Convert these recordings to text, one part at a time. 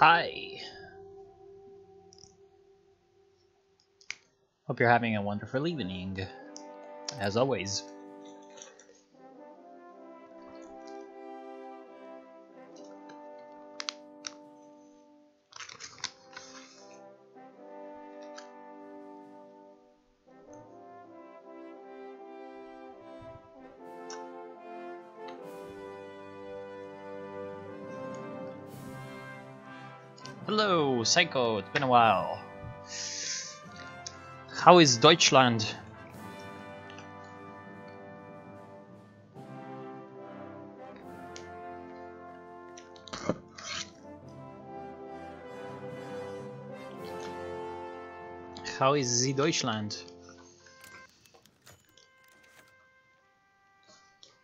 Hi. Hope you're having a wonderful evening, as always. Hello, Psycho, it's been a while. How is Deutschland? How is the Deutschland?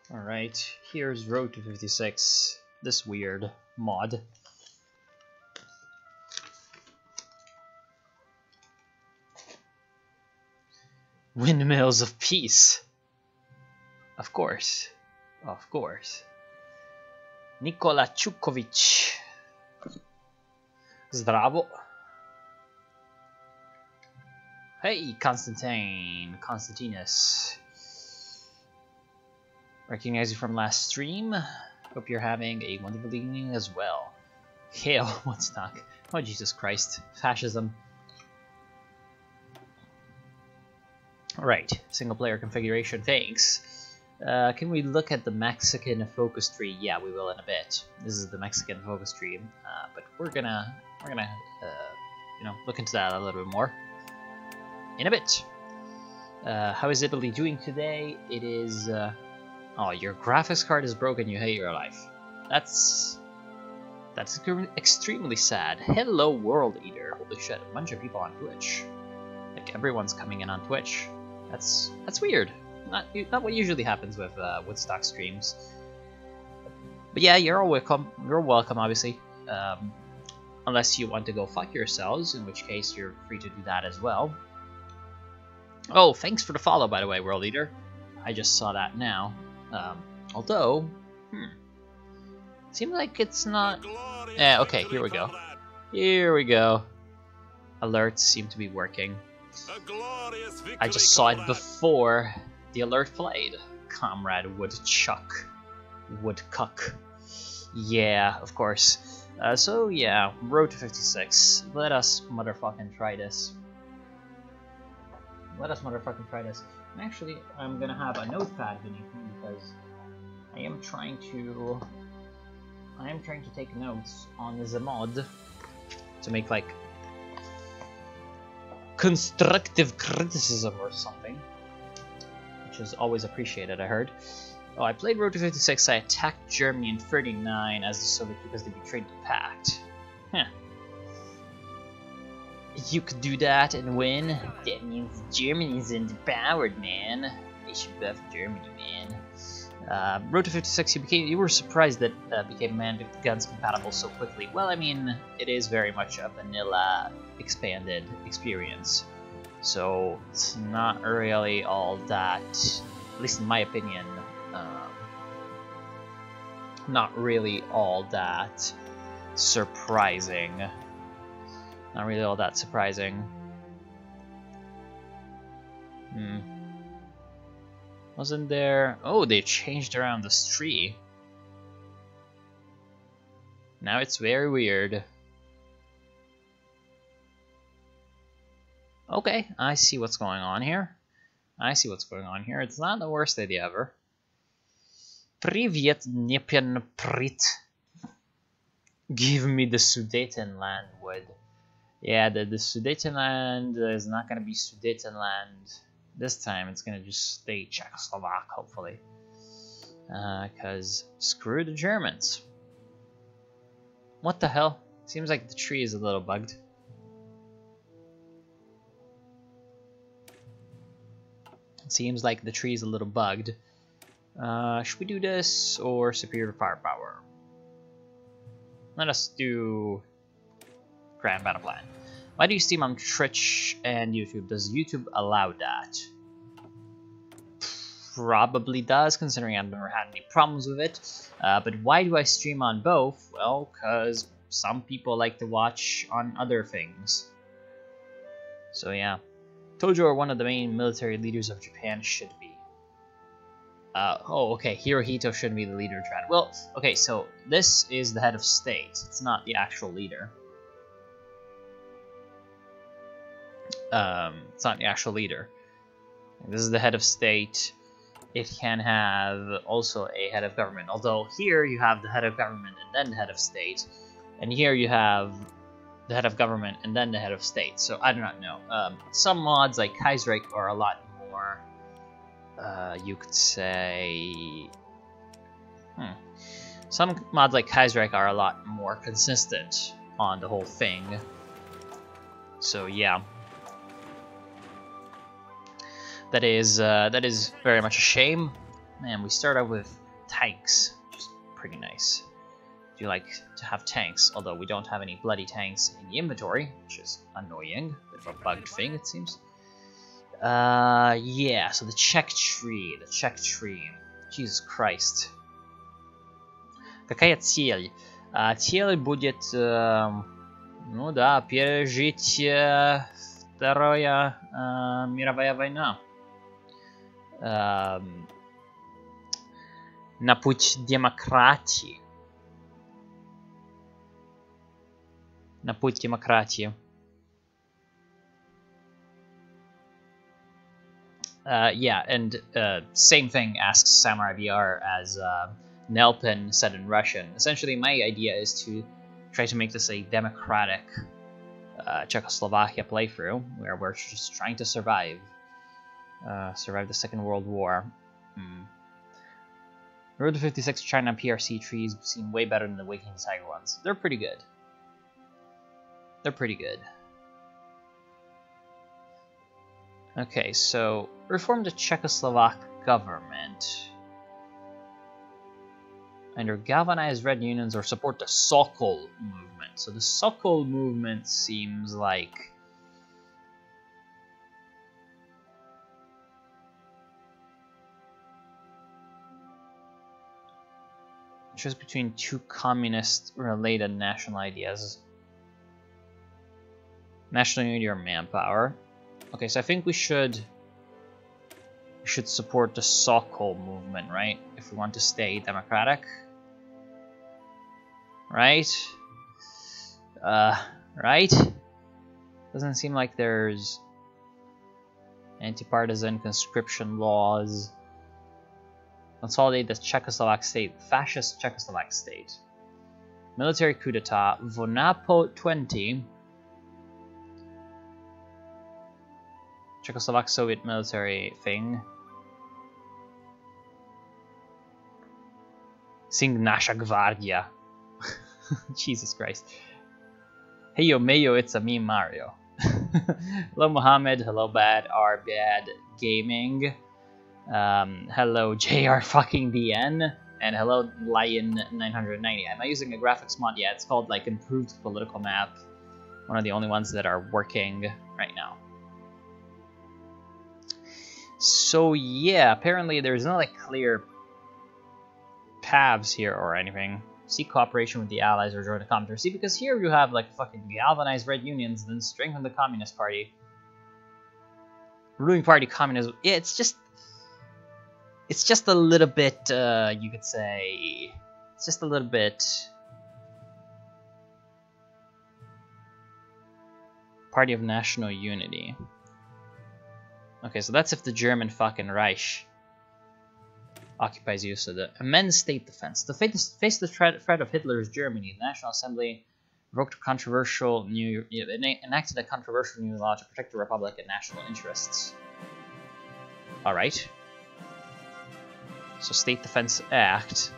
Alright, here's Road to 56, this weird mod. Windmills of Peace. Of course. Of course. Nikola Chukovic. Zdravo. Hey, Constantinus. Recognize you from last stream. Hope you're having a wonderful evening as well. Hail Woodstock. Oh, Jesus Christ. Fascism. Right, single player configuration, thanks. Can we look at the Mexican focus tree? Yeah, we will in a bit. This is the Mexican focus tree, but we're gonna you know, look into that a little bit more in a bit. How is Italy doing today? It is. Oh, your graphics card is broken. You hate your life. That's extremely sad. Hello, World Eater. Holy shit, a bunch of people on Twitch. Like everyone's coming in on Twitch. That's weird. Not what usually happens with Woodstock streams. But yeah, you're all welcome. You're welcome, obviously. Unless you want to go fuck yourselves, in which case you're free to do that as well. Oh, thanks for the follow, by the way, World Eater. I just saw that now. Although, seems like it's not. Yeah, okay, here we go. Here we go. Alerts seem to be working. I just saw it before the alert played. Comrade Woodchuck. Woodcuck. Yeah, of course. So yeah, Road to 56. Let us motherfucking try this. Let us motherfucking try this. And actually, I'm gonna have a notepad beneath me because I am trying to take notes on the mod to make like constructive criticism or something, which is always appreciated, I heard. Oh, I played Road to 56. I attacked Germany in 39 as the Soviet because they betrayed the pact. Huh. you could do that and win, that means Germany's empowered, man. They should buff Germany, man. Road to 56, you were surprised that became man guns compatible so quickly. Well, I mean, it is very much a vanilla expanded experience, so it's not really all that, at least in my opinion, not really all that surprising. Not really all that surprising. Wasn't there... Oh, they changed around this tree. Now it's very weird. Okay, I see what's going on here. I see what's going on here. It's not the worst idea ever. Привет, Dniepenprit. Give me the Sudetenland wood. Yeah, the Sudetenland is not going to be Sudetenland this time. It's going to just stay Czechoslovak, hopefully. Because screw the Germans. What the hell? Seems like the tree is a little bugged. Seems like the tree is a little bugged. Should we do this or superior firepower? Let us do Grand Battle Plan. Why do you stream on Twitch and YouTube? Does YouTube allow that? Probably does, considering I've never had any problems with it. But why do I stream on both? Well, because some people like to watch on other things. So yeah. Tojo are one of the main military leaders of Japan, should be. Oh, okay, Hirohito shouldn't be the leader of Japan. Well, okay, so this is the head of state. It's not the actual leader. It's not the actual leader. This is the head of state. It can have also a head of government. Although here you have the head of government and then the head of state. And here you have the head of government and then the head of state. So I do not know. Some mods like Kaiserreich are a lot more, you could say... Some mods like Kaiserreich are a lot more consistent on the whole thing. So yeah. That is very much a shame. Man, we start out with tanks, which is pretty nice. Do you like to have tanks? Although we don't have any bloody tanks in the inventory, which is annoying. Bit of a bugged thing, it seems. Yeah, so the Czech tree. Jesus Christ. Какая цель? Цель будет, ну да, пережить Вторая мировая война. На путь демократии. На путь демократии. Yeah, and same thing asks Samurai VR as Nelpin said in Russian. Essentially, my idea is to try to make this a democratic Czechoslovakia playthrough, where we're just trying to survive. Survive the Second World War. Road to 56 China PRC trees seem way better than the Waking Tiger ones. They're pretty good. They're pretty good. Okay, so reform the Czechoslovak government. Either galvanize red unions or support the Sokol movement. So the Sokol movement seems like just between two communist-related national ideas. National unity or manpower. Okay, so I think we should support the Sokol movement, right? If we want to stay democratic. Right? Right? Doesn't seem like there's anti-partisan conscription laws. Consolidate the Czechoslovak state, fascist Czechoslovak state. Military coup d'etat, Vonapo 20. Czechoslovak Soviet military thing. Sing Nasha Gvardia. Jesus Christ. Hey yo Mayo, it's a me Mario. Hello, Mohammed. Hello, Bad R Bad Gaming. Hello, JR fucking DN. And hello, Lion990. Am I using a graphics mod? Yeah, it's called like Improved Political Map. One of the only ones that are working right now. So yeah, apparently there's no like clear paths here or anything. Seek cooperation with the allies or join the commentary. See, because here you have like fucking galvanized red unions, then strengthen the Communist Party. Ruling party communism. Yeah, it's just a little bit, you could say, it's just a little bit Party of National Unity. Okay, so that's if the German fucking Reich occupies you. So the amend state defense. To face the threat of Hitler's Germany, the National Assembly enacted a controversial new law to protect the Republic and national interests. Alright. So State Defense Act.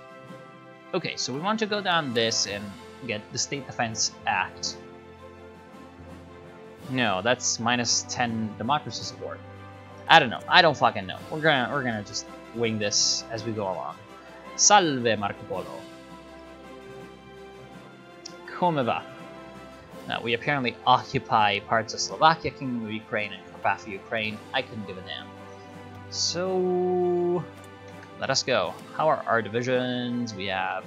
Okay, so we want to go down this and get the State Defense Act. No, that's -10 democracy support. I don't know. I don't fucking know. We're gonna just wing this as we go along. Salve Marco Polo. Come va? Now we apparently occupy parts of Slovakia, Kingdom of Ukraine, and Carpathy, Ukraine. I couldn't give a damn. So let us go. How are our divisions? We have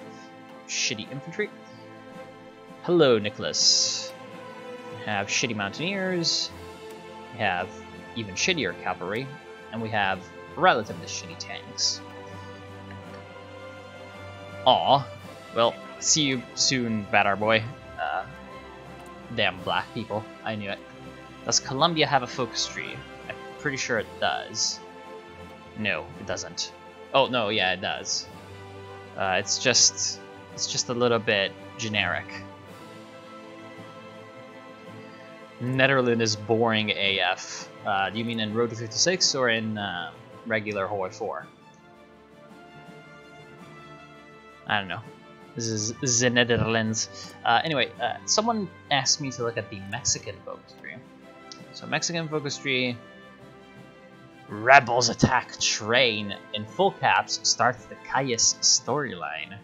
shitty infantry. Hello, Nicholas. We have shitty mountaineers. We have even shittier cavalry, and we have relatively shitty tanks. Aw. Well, see you soon, Badar boy. Damn black people. I knew it. Does Colombia have a focus tree? I'm pretty sure it does. No, it doesn't. Oh, no, yeah, it does. It's just a little bit generic. Netherlands is boring AF. Do you mean in Road to 56 or in regular HOI4? I don't know. This is the Netherlands. Anyway, someone asked me to look at the Mexican focus tree. So Mexican focus tree. Rebels attack train in full caps starts the Calles storyline.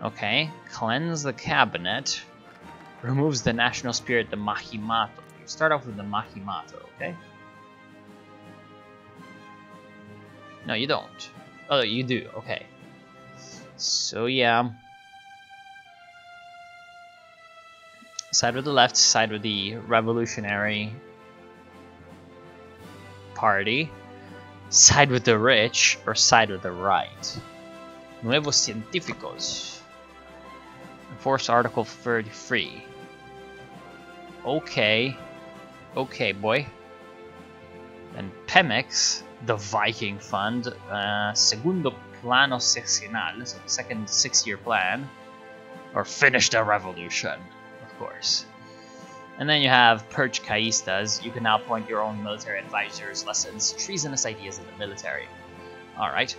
Okay, cleanse the cabinet. Removes the national spirit, the Mahimato. You start off with the Mahimato, okay? No, you don't. Oh, you do, okay. So, yeah. Side with the left, side with the Revolutionary Party. Side with the rich, or side with the right. Nuevos Científicos. Enforce Article 33. Okay. Okay, boy. Then Pemex, the Viking Fund, Segundo Plano Sexenal, so second 6-year plan, or finish the revolution, of course. And then you have Purge Caistas. You can now appoint your own military advisors, lessons treasonous ideas in the military. Alright.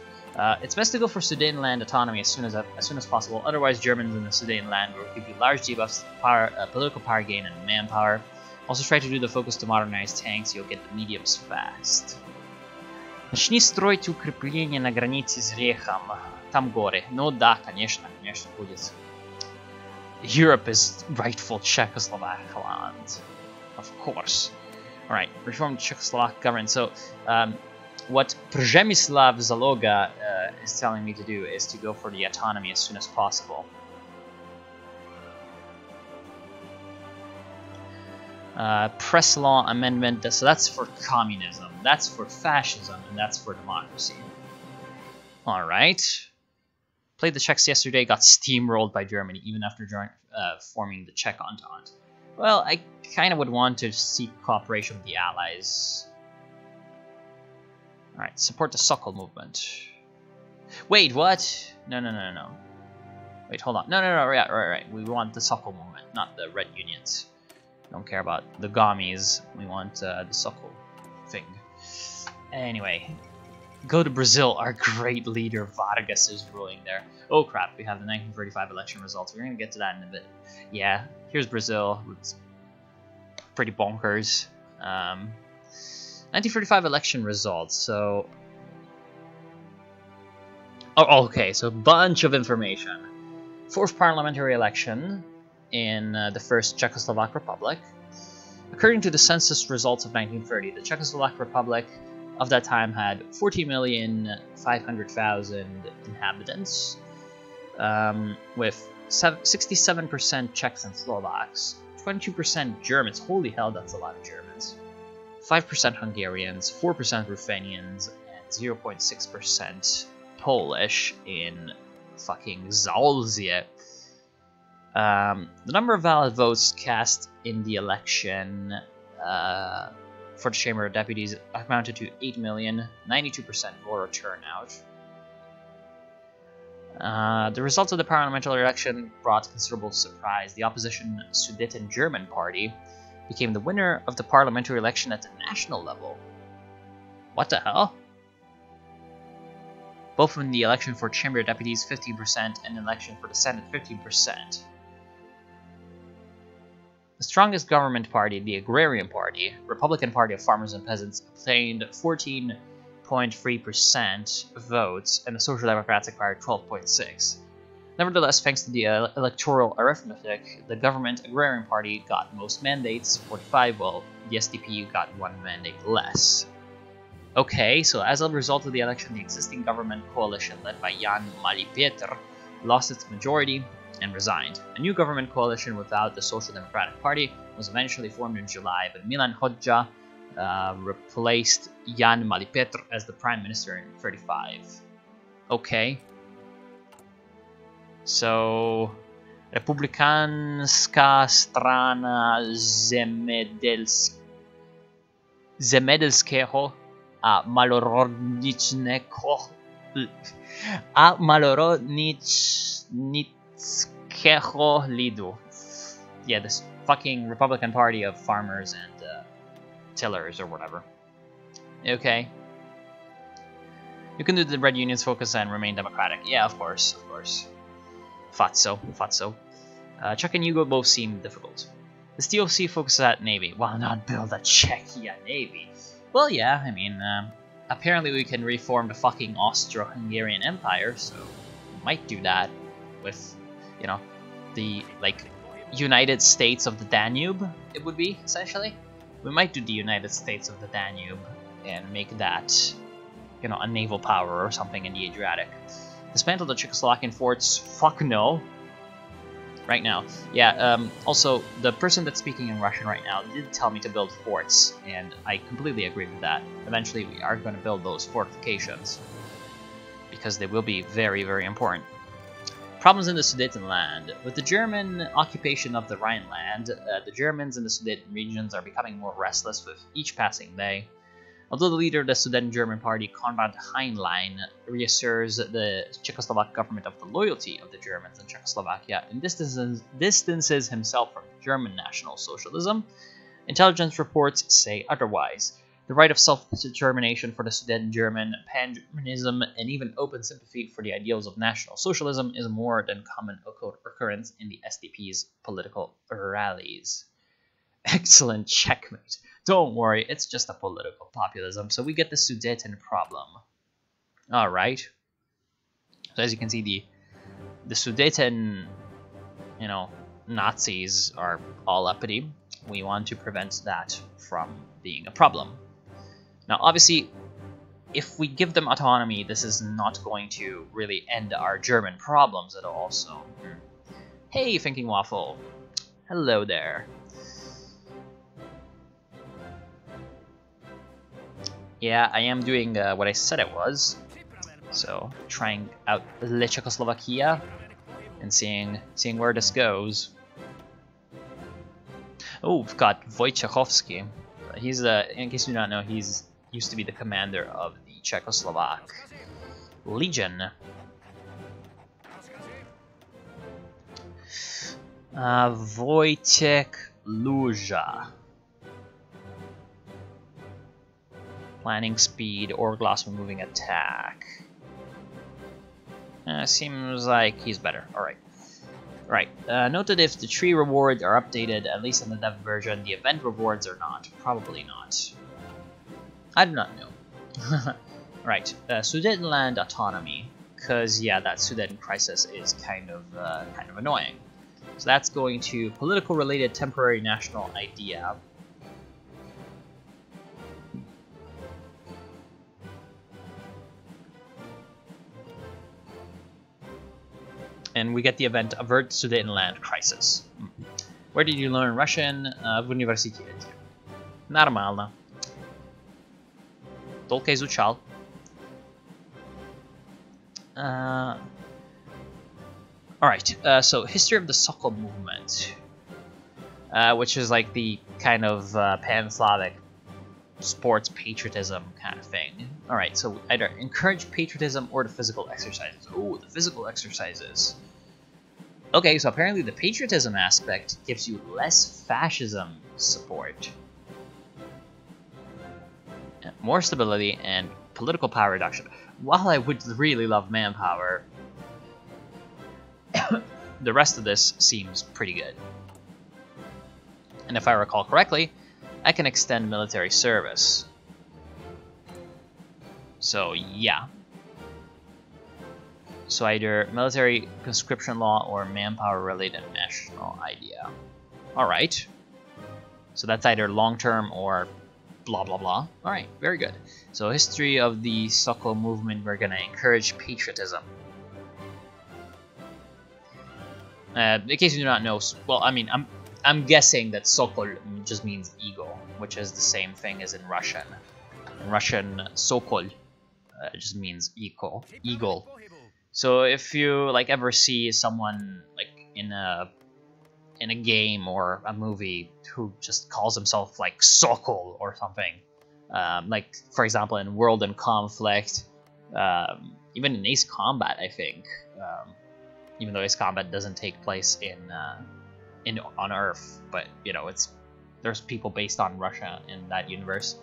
It's best to go for Sudetenland autonomy as soon as possible. Otherwise, Germans in the Sudetenland will give you large debuffs, political power gain, and manpower. Also, try to do the focus to modernize tanks. You'll get the mediums fast. Начни строить укрепления на границе с Рейхом. Там горы. Ну да, конечно будет. Europe is rightful Czechoslovakia land. Of course. Alright, reformed Czechoslovak government. So, what Przemysław Zaloga is telling me to do is to go for the autonomy as soon as possible. Press law amendment, so that's for communism, that's for fascism, and that's for democracy. Alright. Played the Czechs yesterday, got steamrolled by Germany, even after forming the Czech Entente. Well, I kind of would want to seek cooperation with the Allies. Alright, support the Sokol movement. Wait, what? No. Wait, hold on. No, right. We want the Sokol movement, not the Red Unions. Don't care about the Gommies. We want the Sokol thing. Anyway, go to Brazil. Our great leader Vargas is ruling there. Oh crap, we have the 1935 election results. We're going to get to that in a bit. Yeah, here's Brazil. pretty bonkers. 1935 election results. So, oh, okay. So, bunch of information. Fourth parliamentary election in the first Czechoslovak Republic. According to the census results of 1930, the Czechoslovak Republic of that time had 40,500,000 inhabitants, with 67% Czechs and Slovaks, 22% Germans. Holy hell, that's a lot of Germans. 5% Hungarians, 4% Ruthenians, and 0.6% Polish in fucking Zaolzie. The number of valid votes cast in the election for the Chamber of Deputies amounted to 8 million, 92% voter turnout. The results of the parliamentary election brought considerable surprise. The opposition Sudeten-German party became the winner of the parliamentary election at the national level. What the hell? Both in the election for Chamber of Deputies 15% and the election for the Senate 15%. The strongest government party, the Agrarian Party, Republican Party of Farmers and Peasants, obtained 14.3% votes, and the Social Democrats acquired 12.6%. Nevertheless, thanks to the electoral arithmetic, the government Agrarian Party got most mandates, 45, while the SDP got 1 mandate less. Okay, so as a result of the election, the existing government coalition led by Jan Malipieter lost its majority and resigned. A new government coalition without the Social Democratic Party was eventually formed in July, but Milan Hodja replaced Jan Malipieter as the prime minister in 1935. Okay. So, Republikanska strana Zemedelskiego a Malorodnicznego Lidu. Yeah, this fucking Republican Party of farmers and tillers or whatever. Okay. You can do the Red Union's focus and remain democratic. Yeah, of course, of course. Thought so. Czech and Yugo both seem difficult. The TOC focuses at Navy. Why not build a Czechia Navy? Well, yeah, I mean, apparently we can reform the fucking Austro-Hungarian Empire, so we might do that with, you know, the, like, United States of the Danube, it would be, essentially. We might do the United States of the Danube and make that, you know, a naval power or something in the Adriatic. Dismantle the Czechoslovakian forts? Fuck no. Right now. Yeah, also, the person that's speaking in Russian right now did tell me to build forts, and I completely agree with that. Eventually, we are going to build those fortifications, because they will be very, very important. Problems in the Sudetenland. With the German occupation of the Rhineland, the Germans in the Sudeten regions are becoming more restless with each passing day. Although the leader of the Sudeten-German party, Konrad Heinlein, reassures the Czechoslovak government of the loyalty of the Germans in Czechoslovakia and distances himself from German National Socialism, intelligence reports say otherwise. The right of self-determination for the Sudeten-German, pan-Germanism, and even open sympathy for the ideals of National Socialism is more than common occurrence in the SDP's political rallies. Excellent checkmate. Don't worry, it's just a political populism, so we get the Sudeten problem. Alright. So as you can see, the Sudeten, you know, Nazis are all uppity. We want to prevent that from being a problem. Now, obviously, if we give them autonomy, this is not going to really end our German problems at all, so... Hey, Thinking Waffle. Hello there. Yeah, I am doing what I said it was. So, trying out Czechoslovakia and seeing where this goes. Oh, we've got Wojciechowski. He's in case you do not know, he's used to be the commander of the Czechoslovak Legion. Wojciech Luja. Planning speed, Orglass removing attack. Seems like he's better. Alright. Right, note that if the tree rewards are updated, at least in the dev version, the event rewards are not. Probably not. I do not know. Right, Sudetenland autonomy, because yeah, that Sudeten crisis is kind of annoying. So that's going to political related temporary national idea. And we get the event Avert Sudetenland Crisis. Where did you learn Russian? В университете. Нормально. Только изучал. Alright, so history of the Sokol movement. Which is like the kind of pan-Slavic sports patriotism kind of thing. Alright, so either encourage patriotism or the physical exercises. Oh, the physical exercises. Okay, so apparently the patriotism aspect gives you less fascism support. More stability and political power reduction. While I would really love manpower, the rest of this seems pretty good. And if I recall correctly, I can extend military service. So yeah. So either military conscription law or manpower related national idea. Alright. So that's either long-term or blah blah blah. Alright, very good. So history of the Sokol movement, we're gonna encourage patriotism. In case you do not know, well, I mean, I'm guessing that Sokol just means eagle, which is the same thing as in Russian. In Russian, Sokol just means eagle. So if you like ever see someone like in a game or a movie who just calls himself like Sokol or something, like for example in World in Conflict, even in Ace Combat, I think. Even though Ace Combat doesn't take place on Earth, but you know, there's people based on Russia in that universe.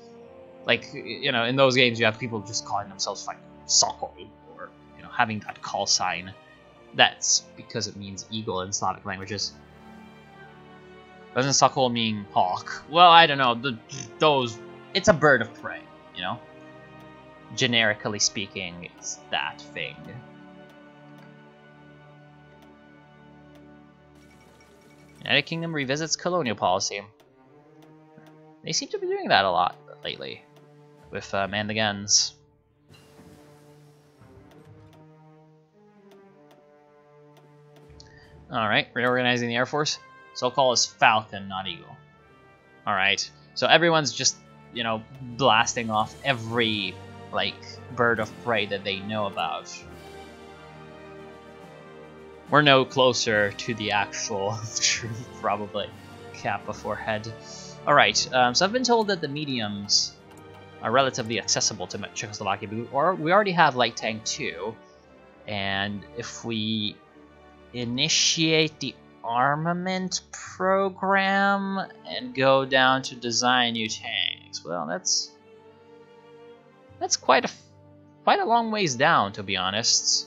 Like, you know, in those games you have people just calling themselves like Sokol, or you know, having that call sign. That's because it means eagle in Slavic languages. Doesn't Sokol mean hawk? Well, I don't know. It's a bird of prey, you know. Generically speaking, it's that thing. United Kingdom revisits colonial policy. They seem to be doing that a lot lately with Man the Guns. Alright, reorganizing the Air Force. So-called is Falcon, not Eagle. Alright, so everyone's just, you know, blasting off every, like, bird of prey that they know about. We're no closer to the actual truth, probably. Cap before head. Alright, so I've been told that the mediums are relatively accessible to Czechoslovakia, or we already have Light Tank 2, and if we initiate the armament program and go down to design new tanks, well, that's quite a long ways down, to be honest.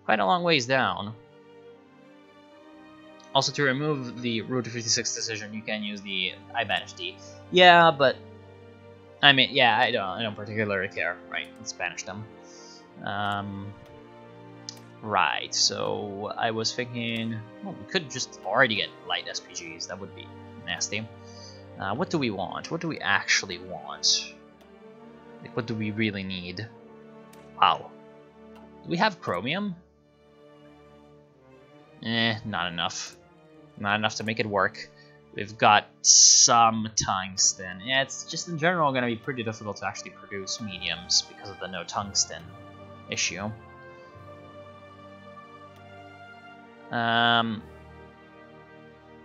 Quite a long ways down. Also, to remove the Route 56 decision, you can use the I-Banish-D. Yeah, but I mean, yeah, I don't particularly care. Right, let's banish them. Right. So I was thinking, well, we could just already get light SPGs. That would be nasty. What do we want? What do we actually want? Like, what do we really need? Wow. Do we have chromium? Not enough. Not enough to make it work. We've got some tungsten. Yeah, it's just in general going to be pretty difficult to actually produce mediums because of the no tungsten issue.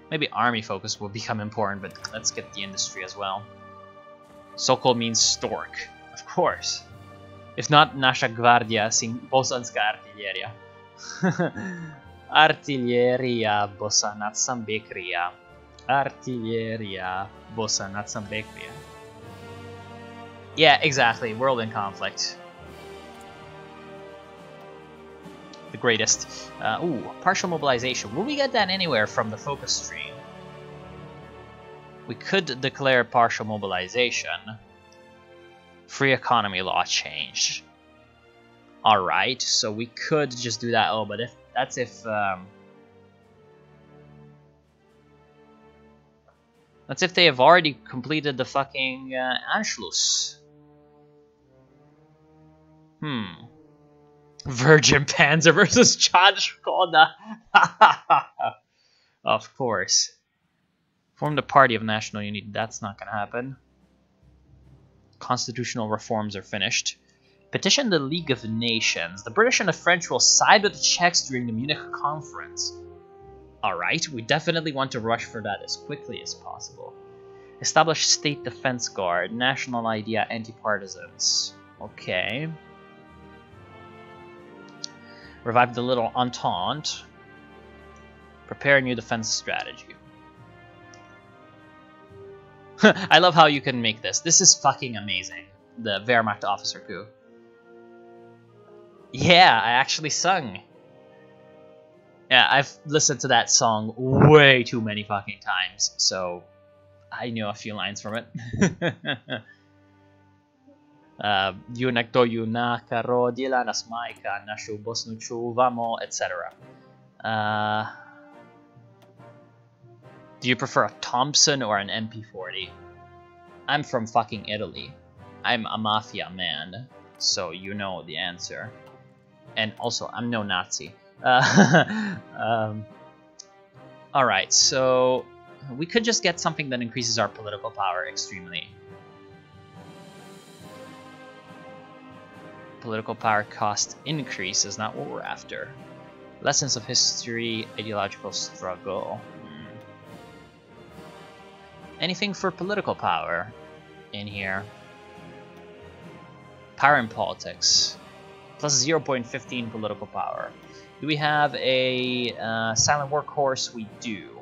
Maybe army focus will become important, but let's get the industry as well. Sokol means stork, of course. If not, Nasza Gwardia sin bosanska artilleria. Artilleria bosanat Sambekria. Artilleria bosanat Sambekria. Yeah, exactly. World in conflict. the greatest. Ooh, partial mobilization. Will we get that anywhere from the focus stream? We could declare partial mobilization. Free economy law changed. Alright, so we could just do that. Oh, but if that's if that's if they have already completed the fucking Anschluss. Virgin Panzer versus John Skoda. Of course. Form the Party of National Unity. That's not gonna happen. Constitutional reforms are finished. Petition the League of Nations. The British and the French will side with the Czechs during the Munich conference. Alright, we definitely want to rush for that as quickly as possible. Establish State Defense Guard. National Idea Anti-Partisans. Okay. Revive the Little Entente. Prepare a new defense strategy. I love how you can make this. This is fucking amazing. The Wehrmacht officer coup. Yeah, I actually sung. Yeah, I've listened to that song way too many fucking times, so I know a few lines from it. Junak do junaka rodila nas majka, našu Bosnu čuvamo, etc. Do you prefer a Thompson or an MP40? I'm from fucking Italy. I'm a mafia man, so you know the answer. And also, I'm no Nazi. Alright, so we could just get something that increases our political power extremely. Political power cost increase is not what we're after. Lessons of history, ideological struggle. Anything for political power in here? Power in politics. Plus 0.15 political power. Do we have a silent workhorse? We do.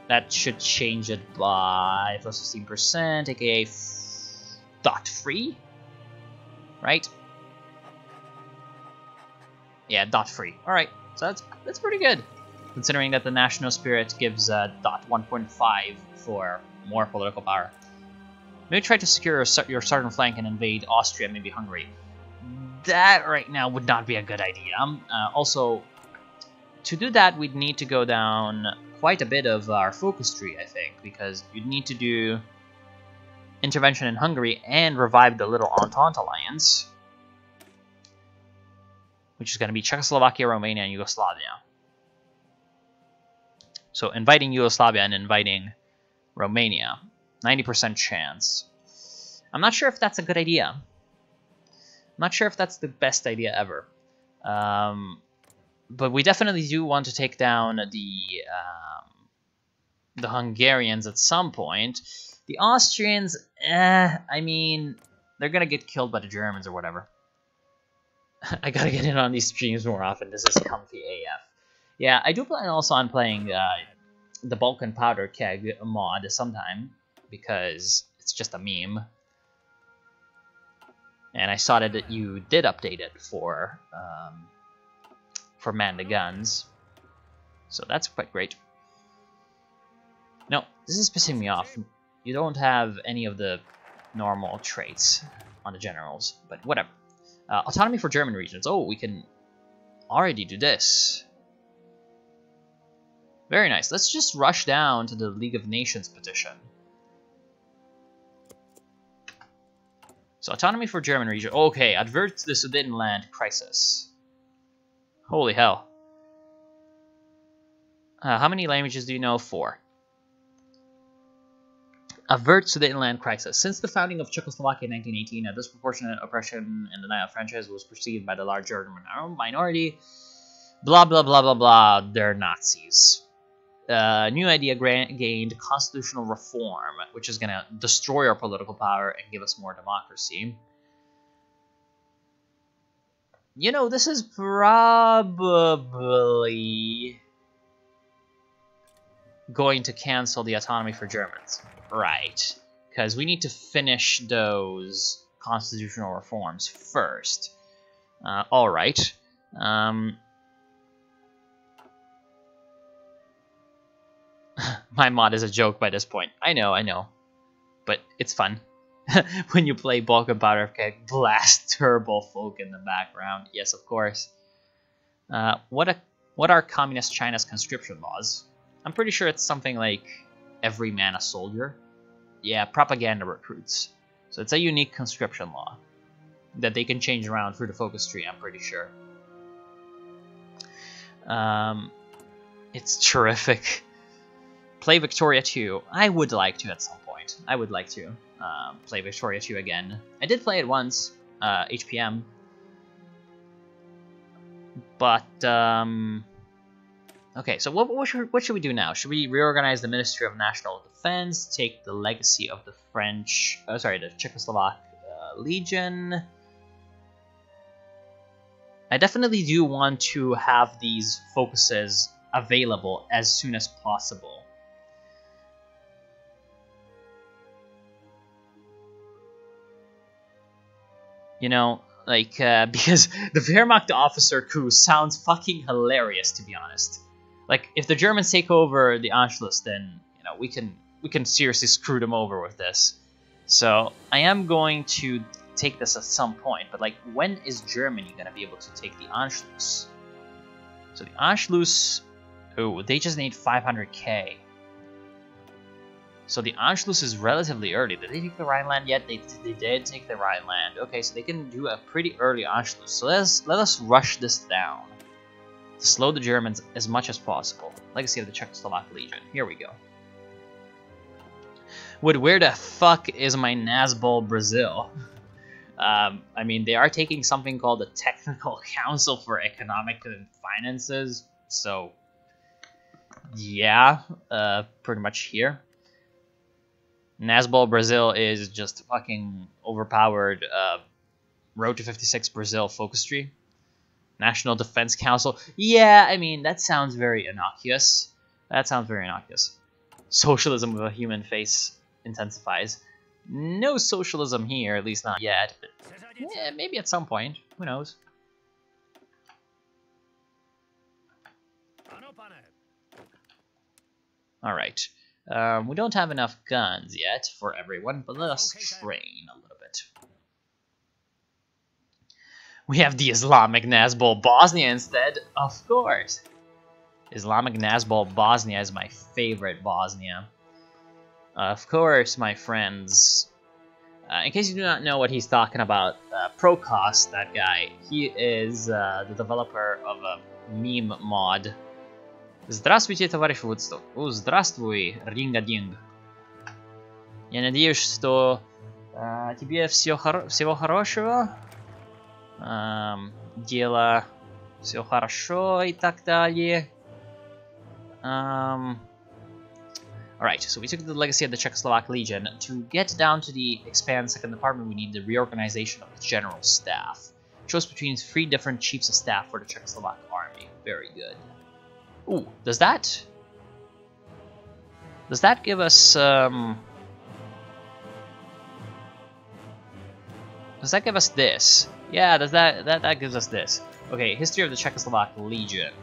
That should change it by plus 15%, aka dot free, right? Yeah, dot free. All right, so that's pretty good, considering that the national spirit gives dot 1.5 for more political power. Maybe try to secure your southern flank and invade Austria, maybe Hungary. That right now would not be a good idea. Also, to do that, we'd need to go down quite a bit of our focus tree, I think, because you'd need to do intervention in Hungary and revive the Little Entente Alliance, which is going to be Czechoslovakia, Romania, and Yugoslavia. So inviting Yugoslavia and inviting Romania, 90% chance. I'm not sure if that's a good idea. I'm not sure if that's the best idea ever. But we definitely do want to take down the Hungarians at some point. The Austrians, I mean, they're gonna get killed by the Germans or whatever. I gotta get in on these streams more often. This is comfy AF. Yeah, I do plan also on playing the Balkan Powder Keg mod sometime, because it's just a meme. And I saw that you did update it for Man the Guns, so that's quite great. No, this is pissing me off. You don't have any of the normal traits on the generals, but whatever. Autonomy for German regions. Oh, we can already do this. Very nice. Let's just rush down to the League of Nations petition. So autonomy for German region. Okay, advert the Sudetenland crisis. Holy hell. How many languages do you know? 4. Avert Sudetenland crisis. Since the founding of Czechoslovakia in 1918, a disproportionate oppression and denial of franchise was perceived by the large German minority. Blah, blah, blah, blah, blah. They're Nazis. New idea gained constitutional reform, which is going to destroy our political power and give us more democracy. You know, this is probably going to cancel the autonomy for Germans. Right. Because we need to finish those constitutional reforms first. Alright. My mod is a joke by this point. I know. But it's fun. When you play Bulk and Powder Keg, blast Turbo Folk in the background. Yes, of course. What are Communist China's conscription laws? I'm pretty sure it's something like every man a soldier. Yeah, propaganda recruits. So it's a unique conscription law that they can change around through the focus tree, I'm pretty sure. It's terrific. Play Victoria 2. I would like to at some point. I would like to play Victoria 2 again. I did play it once, HPM. But, okay, so what should we do now? Should we reorganize the Ministry of National Defense, take the legacy of the the Czechoslovak Legion? I definitely do want to have these focuses available as soon as possible. You know, like, because the Wehrmacht officer coup sounds fucking hilarious, to be honest. Like, if the Germans take over the Anschluss, then, you know, we can seriously screw them over with this. So, I am going to take this at some point, but, like, when is Germany gonna be able to take the Anschluss? So, the Anschluss, oh, they just need 500k. So the Anschluss is relatively early. Did they take the Rhineland yet? They did take the Rhineland. Okay, so they can do a pretty early Anschluss. So let us rush this down to slow the Germans as much as possible. Legacy of the Czechoslovak Legion. Here we go. Where the fuck is my Nazbol Brazil? I mean, they are taking something called the Technical Council for Economic and Finances. So, yeah, pretty much here. Nazbol Brazil is just fucking overpowered. Road to 56 Brazil focus tree. National Defense Council. Yeah, I mean, that sounds very innocuous. Socialism with a human face intensifies. No socialism here, at least not yet. But yeah, maybe at some point. Who knows? Alright. We don't have enough guns yet for everyone, but let us train a little bit. We have the Islamic Nazbol Bosnia instead, of course. Islamic Nazbol Bosnia is my favorite Bosnia. Of course, my friends. In case you do not know what he's talking about, Procos, that guy, he is the developer of a meme mod. Здравствуйте, товарищ Woodstock. Здравствуй, Ринга-Динг. Я надеюсь, что тебе всего хорошего. Дело все хорошо и так далее. Alright, so we took the legacy of the Czechoslovak Legion. To get down to the expand second department, we need the reorganization of the general staff. Choose between 3 different chiefs of staff for the Czechoslovak army. Very good. Ooh, does that give us does that give us this? Yeah, does that gives us this. Okay, history of the Czechoslovak Legion.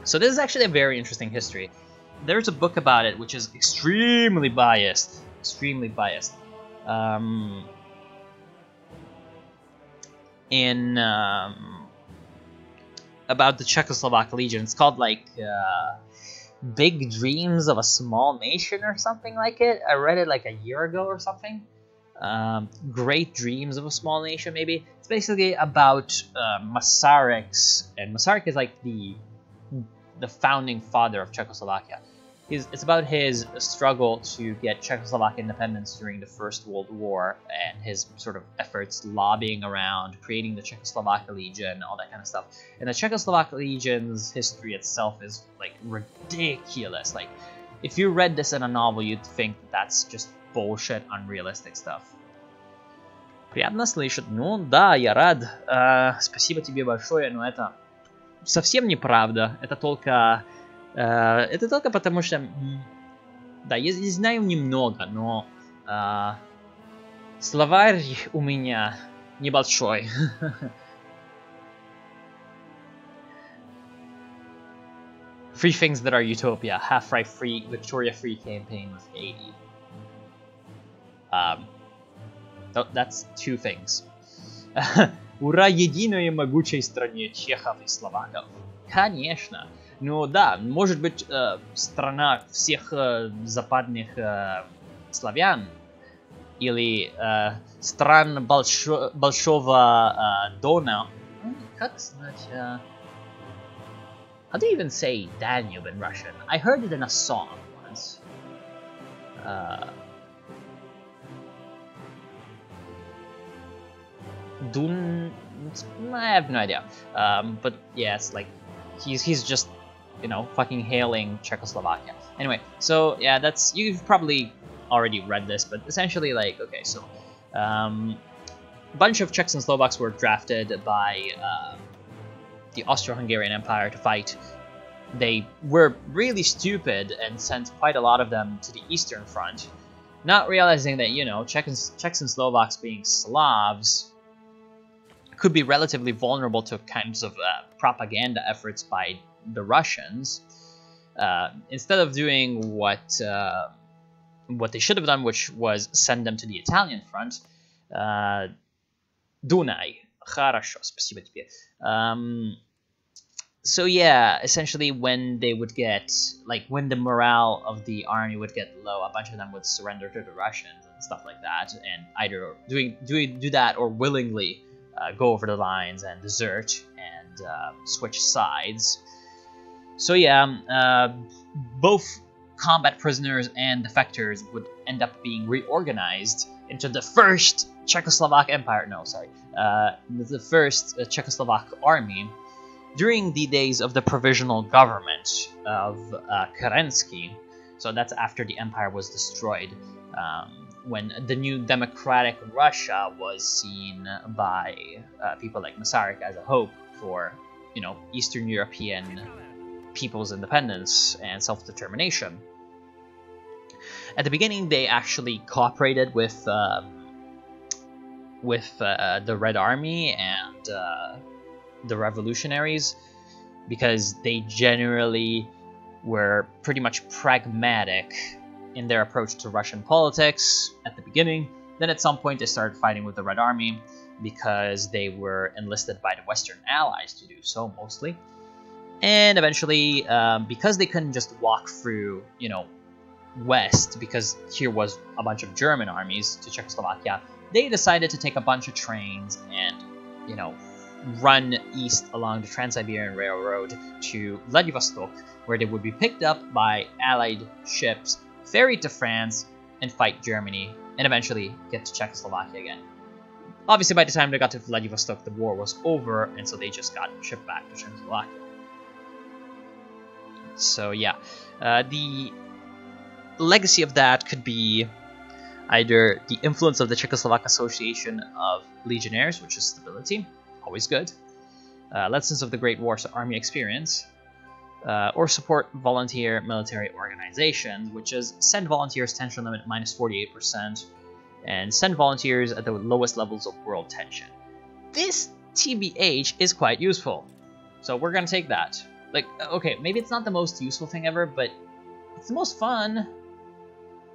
So this is actually a very interesting history. There's a book about it which is extremely biased. About the Czechoslovak Legion. It's called like Big Dreams of a Small Nation or something like it. I read it like a year ago or something. Great Dreams of a Small Nation, maybe. It's basically about Masaryk, and Masaryk is like the founding father of Czechoslovakia. It's about his struggle to get Czechoslovak independence during the First World War and his sort of efforts lobbying around, creating the Czechoslovak Legion, all that kind of stuff. And the Czechoslovak Legion's history itself is like ridiculous. Like, if you read this in a novel, you'd think that's just bullshit, unrealistic stuff. Приятно слышать. Ну да, я рад. Спасибо тебе большое, но это совсем неправда. Это только потому что, да, я знаю немного, но словарь у меня небольшой. Free things that are utopia. Half-right free, Victoria free campaign with Haiti. That's two things. Ура единой могучей стране чехов и словаков. Конечно. Ну да, может быть, страна всех западных славян или стран большого Дона. Как знать? How do you even say Danube in Russian? I heard it in a song once. I have no idea. But yeah, it's like he's just, you know, fucking hailing Czechoslovakia. Anyway, so yeah, that's, you've probably already read this, but essentially, like, okay, so bunch of Czechs and Slovaks were drafted by the Austro-Hungarian Empire to fight. They were really stupid and sent quite a lot of them to the Eastern Front, not realizing that, you know, Czechs and Slovaks, being Slavs, could be relatively vulnerable to kinds of propaganda efforts by the Russians. Instead of doing what they should have done, which was send them to the Italian front, Dunaj. Хорошо, спасибо тебе. So yeah, essentially when they would get, like, when the morale of the army would get low, a bunch of them would surrender to the Russians and stuff like that, and either do that or willingly go over the lines and desert and switch sides. So yeah, both combat prisoners and defectors would end up being reorganized into the first Czechoslovak Empire. No, sorry, the first Czechoslovak army during the days of the provisional government of Kerensky. So that's after the empire was destroyed, when the new democratic Russia was seen by people like Masaryk as a hope for, you know, Eastern European people's independence and self-determination. At the beginning, they actually cooperated with the Red Army and the revolutionaries, because they generally were pretty much pragmatic in their approach to Russian politics at the beginning. Then at some point they started fighting with the Red Army because they were enlisted by the Western Allies to do so, mostly. And eventually, because they couldn't just walk through, you know, west, because here was a bunch of German armies to Czechoslovakia, they decided to take a bunch of trains and, you know, run east along the Trans-Siberian Railroad to Vladivostok, where they would be picked up by Allied ships, ferried to France, and fight Germany, and eventually get to Czechoslovakia again. Obviously, by the time they got to Vladivostok, the war was over, and so they just got shipped back to Czechoslovakia. So yeah, the legacy of that could be either the influence of the Czechoslovak Association of Legionnaires, which is stability, always good, lessons of the Great War's army experience, or support volunteer military organizations, which is send volunteers tension limit -48%, and send volunteers at the lowest levels of world tension. This, TBH, is quite useful, so we're gonna take that. Like, okay, maybe it's not the most useful thing ever, but it's the most fun.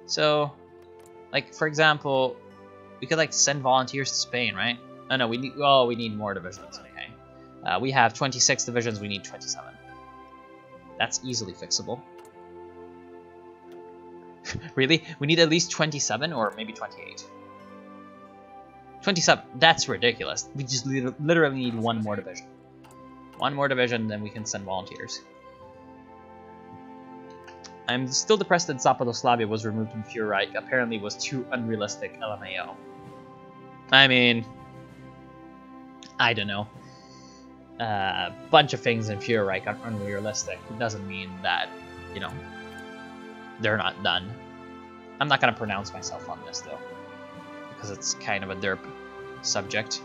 So, like, for example, we could, like, send volunteers to Spain, right? Oh no, we need more divisions, okay. We have 26 divisions, we need 27. That's easily fixable. Really? We need at least 27 or maybe 28? 27, that's ridiculous. We just literally need one more division. One more division, then we can send volunteers. I'm still depressed that Sabotage was removed from Fuhrreich. Apparently was too unrealistic, LMAO. I mean, I don't know. Bunch of things in Fuhrreich are unrealistic. It doesn't mean that, you know, they're not done. I'm not gonna pronounce myself on this though, because it's kind of a derp subject.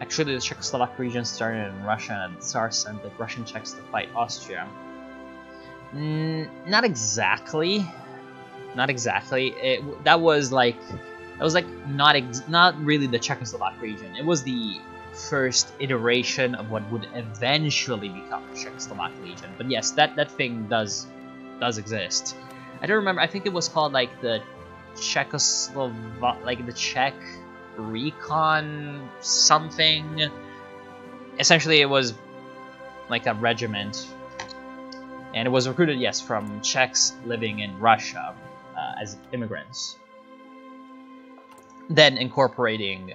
Actually, the Czechoslovak region started in Russia, and the Tsar sent the Russian Czechs to fight Austria. Not exactly. Not exactly. That was like That was like not really the Czechoslovak region. It was the first iteration of what would eventually become the Czechoslovak region. But yes, that thing does exist. I don't remember. I think it was called like the the Czech Recon something. Essentially, it was like a regiment, and it was recruited, yes, from Czechs living in Russia as immigrants. Then incorporating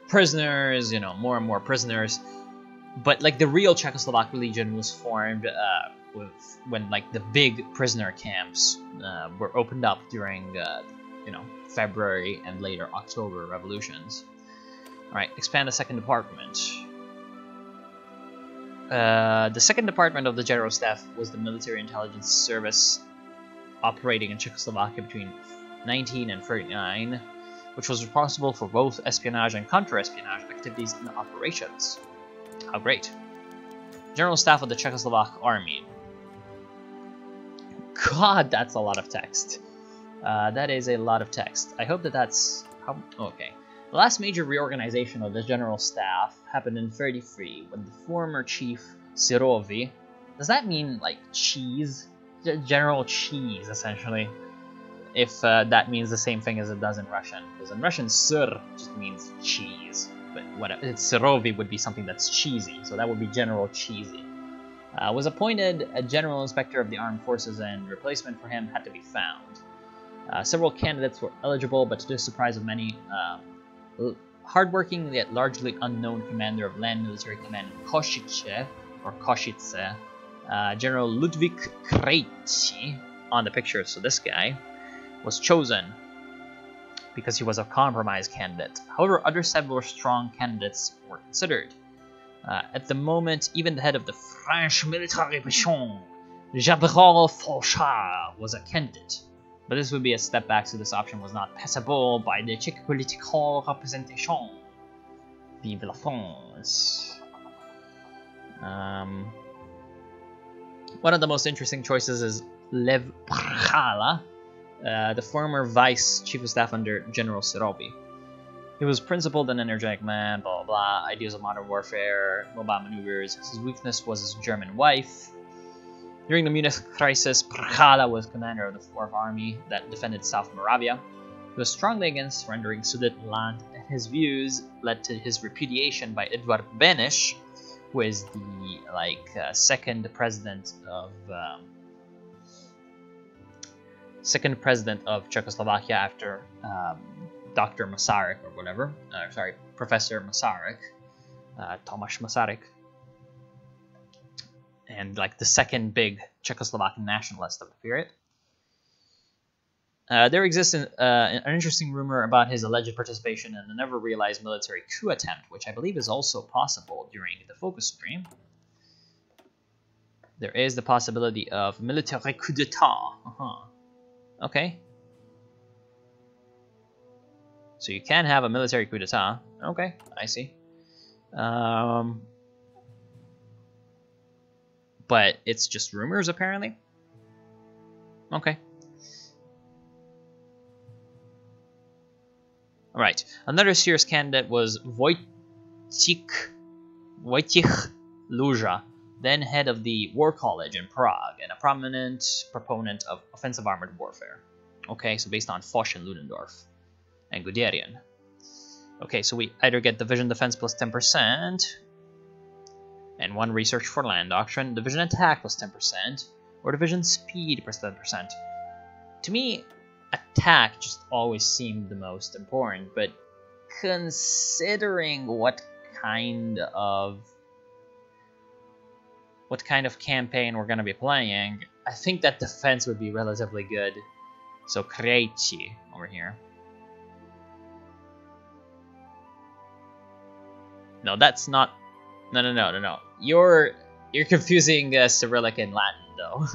prisoners, more and more prisoners. But like the real Czechoslovak region was formed when like the big prisoner camps were opened up during February and later October revolutions. All right, expand the second department. The second department of the General Staff was the Military Intelligence Service, operating in Czechoslovakia between 19 and 39, which was responsible for both espionage and counter-espionage activities and operations. How great. General Staff of the Czechoslovak Army. God, that's a lot of text. That is a lot of text. I hope that's... okay. The last major reorganization of the General Staff happened in 33, when the former chief, Sirovi... Does that mean, like, cheese? General Cheese, essentially. If that means the same thing as it does in Russian. Because in Russian, Sir just means cheese. But what it's Sirovi would be something that's cheesy, so that would be General Cheesy. Was appointed a General Inspector of the Armed Forces, and replacement for him had to be found. Several candidates were eligible, but to the surprise of many, hardworking yet largely unknown commander of Land Military Command in Košice, or Košice, General Ludwik Krejci, on the picture, so this guy, was chosen because he was a compromise candidate. However, other several strong candidates were considered. At the moment, even the head of the French military mission, Gabriel Fauchard, was a candidate. But this would be a step back, so this option was not passable by the Czech political representation. Vive la France. One of the most interesting choices is Lev Prchala, the former vice chief of staff under General Sirovi. He was principled and energetic man, blah blah blah, ideas of modern warfare, mobile maneuvers. His weakness was his German wife. During the Munich crisis, Prchala was commander of the 4th Army that defended South Moravia. He was strongly against surrendering Sudetenland, and his views led to his repudiation by Edvard Beneš, who is the second president of Czechoslovakia after Dr. Masaryk or whatever. Professor Masaryk, Tomáš Masaryk. And like the second big Czechoslovak nationalist of the period. There exists an interesting rumor about his alleged participation in the never-realized military coup attempt, which I believe is also possible during the focus stream. There is the possibility of military coup d'etat. Okay. So you can have a military coup d'etat. Okay, I see. But it's just rumors, apparently. Okay. Alright, another serious candidate was Wojciech Luja, then head of the War College in Prague, and a prominent proponent of offensive armored warfare. Okay, so based on Foch and Ludendorff, and Guderian. Okay, so we either get Division Defense plus 10%, and 1 Research for Land Doctrine, Division Attack plus 10%, or Division Speed plus 10%. To me, Attack just always seemed the most important, but considering what kind of campaign we're going to be playing, I think that defense would be relatively good. So Krejci over here. No, that's not. No. You're confusing Cyrillic and Latin though.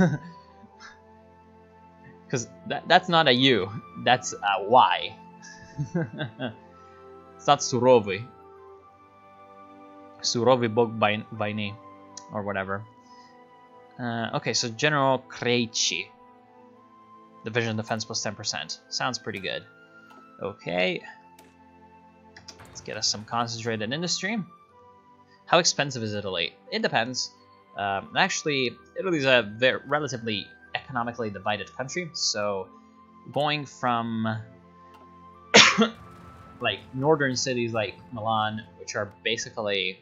Because that's not a U, that's a Y. It's not Surovi. Surovi Bog by name, or whatever. Okay, so General Krejci. Division Defense plus 10%. Sounds pretty good. Okay. Let's get us some concentrated industry. How expensive is Italy? It depends. Actually, Italy's a relatively economically divided country, so going from like northern cities like Milan, which are basically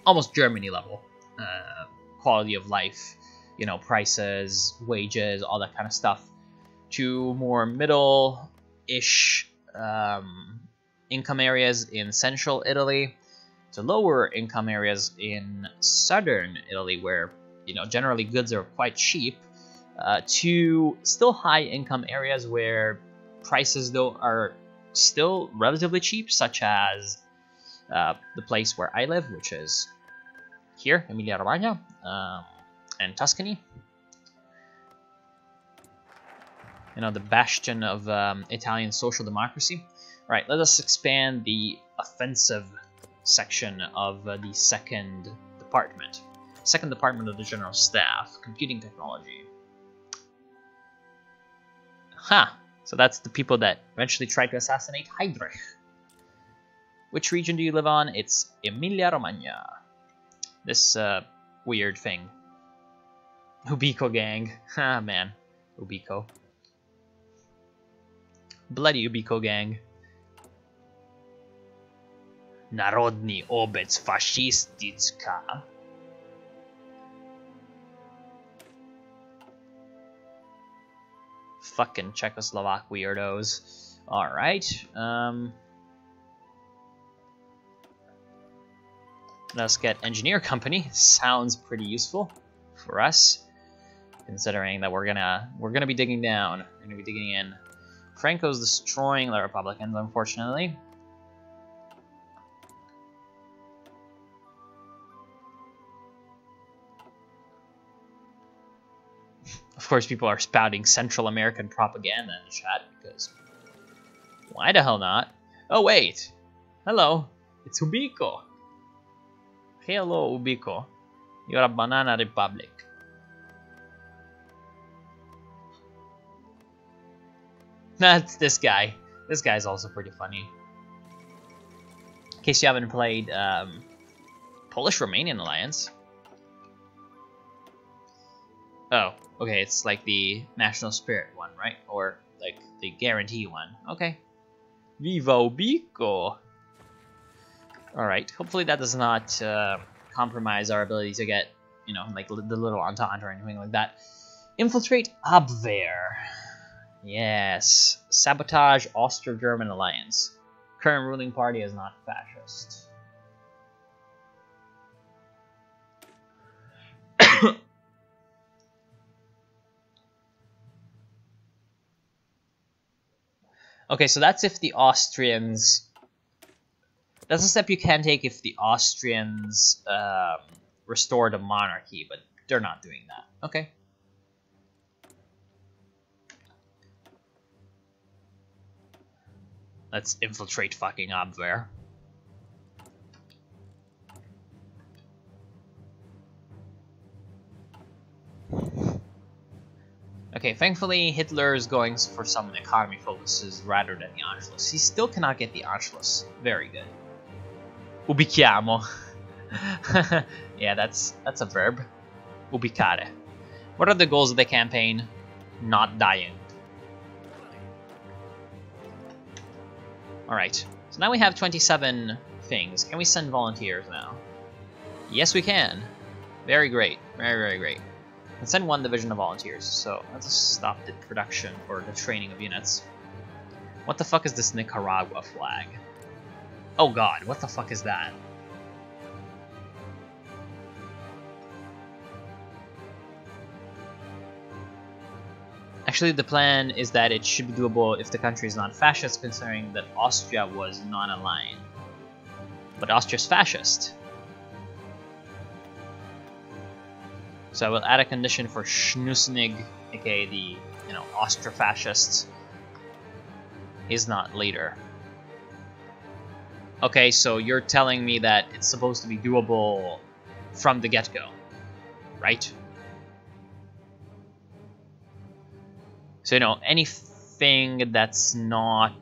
almost Germany level quality of life, you know, prices, wages, all that kind of stuff, to more middle-ish income areas in central Italy, to lower income areas in southern Italy, where, you know, generally goods are quite cheap, to still high income areas where prices though are still relatively cheap, such as the place where I live, which is here, Emilia-Romagna, and Tuscany. You know, the bastion of Italian social democracy. All right, let us expand the offensive section of the second department. Second department of the General Staff, Computing Technology. Huh, so that's the people that eventually tried to assassinate Heydrich. Which region do you live on? It's Emilia-Romagna. This weird thing. Ubico gang. Ah, man. Ubico. Bloody Ubico gang. Narodny obec faszystyczka. Fucking Czechoslovak weirdos. Alright. Let's get engineer company. Sounds pretty useful for us, considering that we're gonna be digging down. We're gonna be digging in. Franco's destroying the Republicans, unfortunately. Of course, people are spouting Central American propaganda in the chat, because why the hell not? Oh wait, hello, it's Ubico. Hello, Ubico. You're a banana republic. That's this guy. This guy's also pretty funny. In case you haven't played Polish-Romanian Alliance. Oh, okay, it's like the National Spirit one, right? Or like the Guarantee one. Okay. Viva Ubico! Alright, hopefully that does not compromise our ability to get, you know, like the little Entente or anything like that. Infiltrate Abwehr. Yes. Sabotage Austro-German Alliance. Current ruling party is not fascist. Okay, so that's if the Austrians... That's a step you can take if the Austrians restore the monarchy, but they're not doing that. Okay. Let's infiltrate fucking Abwehr. Okay, thankfully Hitler is going for some economy focuses rather than the Anschluss. He still cannot get the Anschluss. Very good. Ubichiamo. Yeah, that's a verb. Ubicare. What are the goals of the campaign? Not dying. Alright, so now we have 27 things. Can we send volunteers now? Yes, we can. Very great. Very, very great. And send one division of volunteers. So let's stop the production or the training of units. What the fuck is this Nicaragua flag? Oh god, what the fuck is that? Actually, the plan is that it should be doable if the country is not fascist, considering that Austria was non-aligned. But Austria's fascist. So I will add a condition for Schnusnig, aka the, you know, Austro-fascist, is not leader. Okay, so you're telling me that it's supposed to be doable from the get-go, right? So, you know, any something that's not...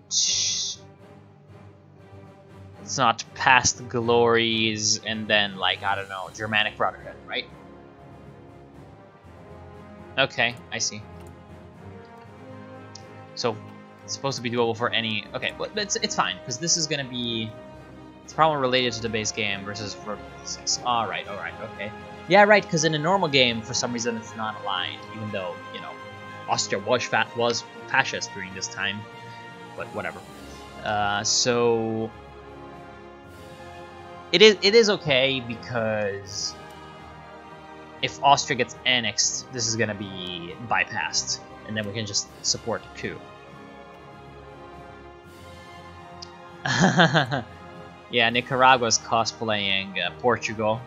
It's not past glories and then, like, I don't know, Germanic Brotherhood, right? Okay, I see. So, it's supposed to be doable for any... Okay, well, it's fine, because this is going to be... It's probably related to the base game versus for 6. Alright, okay. Yeah, right, because in a normal game, for some reason, it's not aligned, even though, you know, Austria was fascist during this time. But whatever. So... It is okay, because... If Austria gets annexed, this is going to be bypassed. And then we can just support a coup. Yeah, Nicaragua's cosplaying Portugal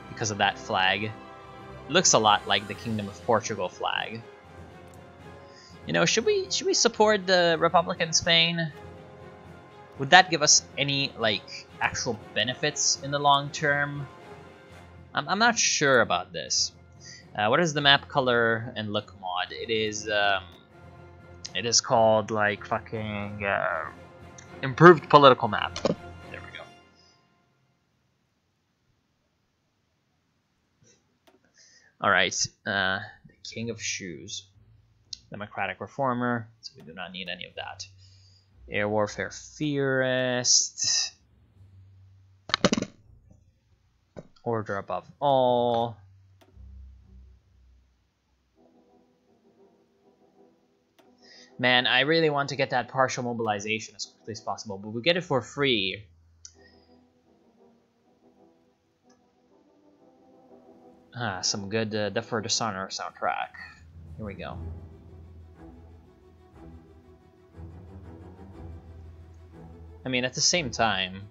because of that flag. It looks a lot like the Kingdom of Portugal flag. You know, should we support the Republican Spain? Would that give us any, like, actual benefits in the long term? I'm not sure about this. What is the map color and look mod? It is called, like, fucking improved political map. There we go. Alright, the King of Shoes. Democratic Reformer, so we do not need any of that. Air Warfare Theorist. Order above all. Man, I really want to get that partial mobilization as quickly as possible, but we get it for free. Some good Death for Dishonor soundtrack. Here we go. I mean, at the same time...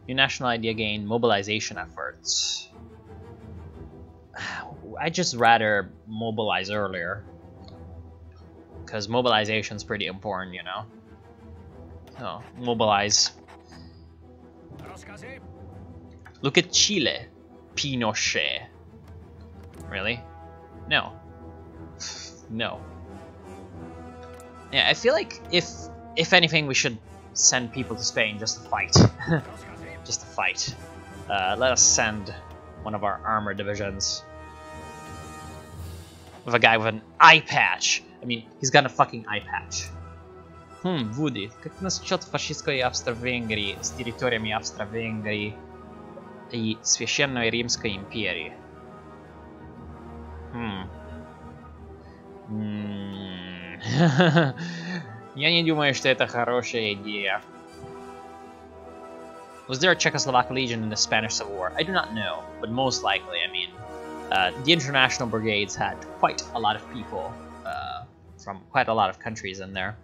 New national idea gain, mobilization efforts. I'd just rather mobilize earlier. Because mobilization's pretty important, you know? So, mobilize. Look at Chile. Pinochet. Really? No. No. Yeah, I feel like if anything, we should send people to Spain just to fight. Just to fight. Let us send one of our armor divisions. With a guy with an eye patch. I mean, he's got a fucking eye patch. Woody, как насчет фашистской Австро-Венгрии с территориями Австро-Венгрии и Священной Римской империи? Я не думаю, что это хорошая идея. Was there a Czechoslovak legion in the Spanish Civil War? I do not know, but most likely, I mean, the international brigades had quite a lot of people from quite a lot of countries in there.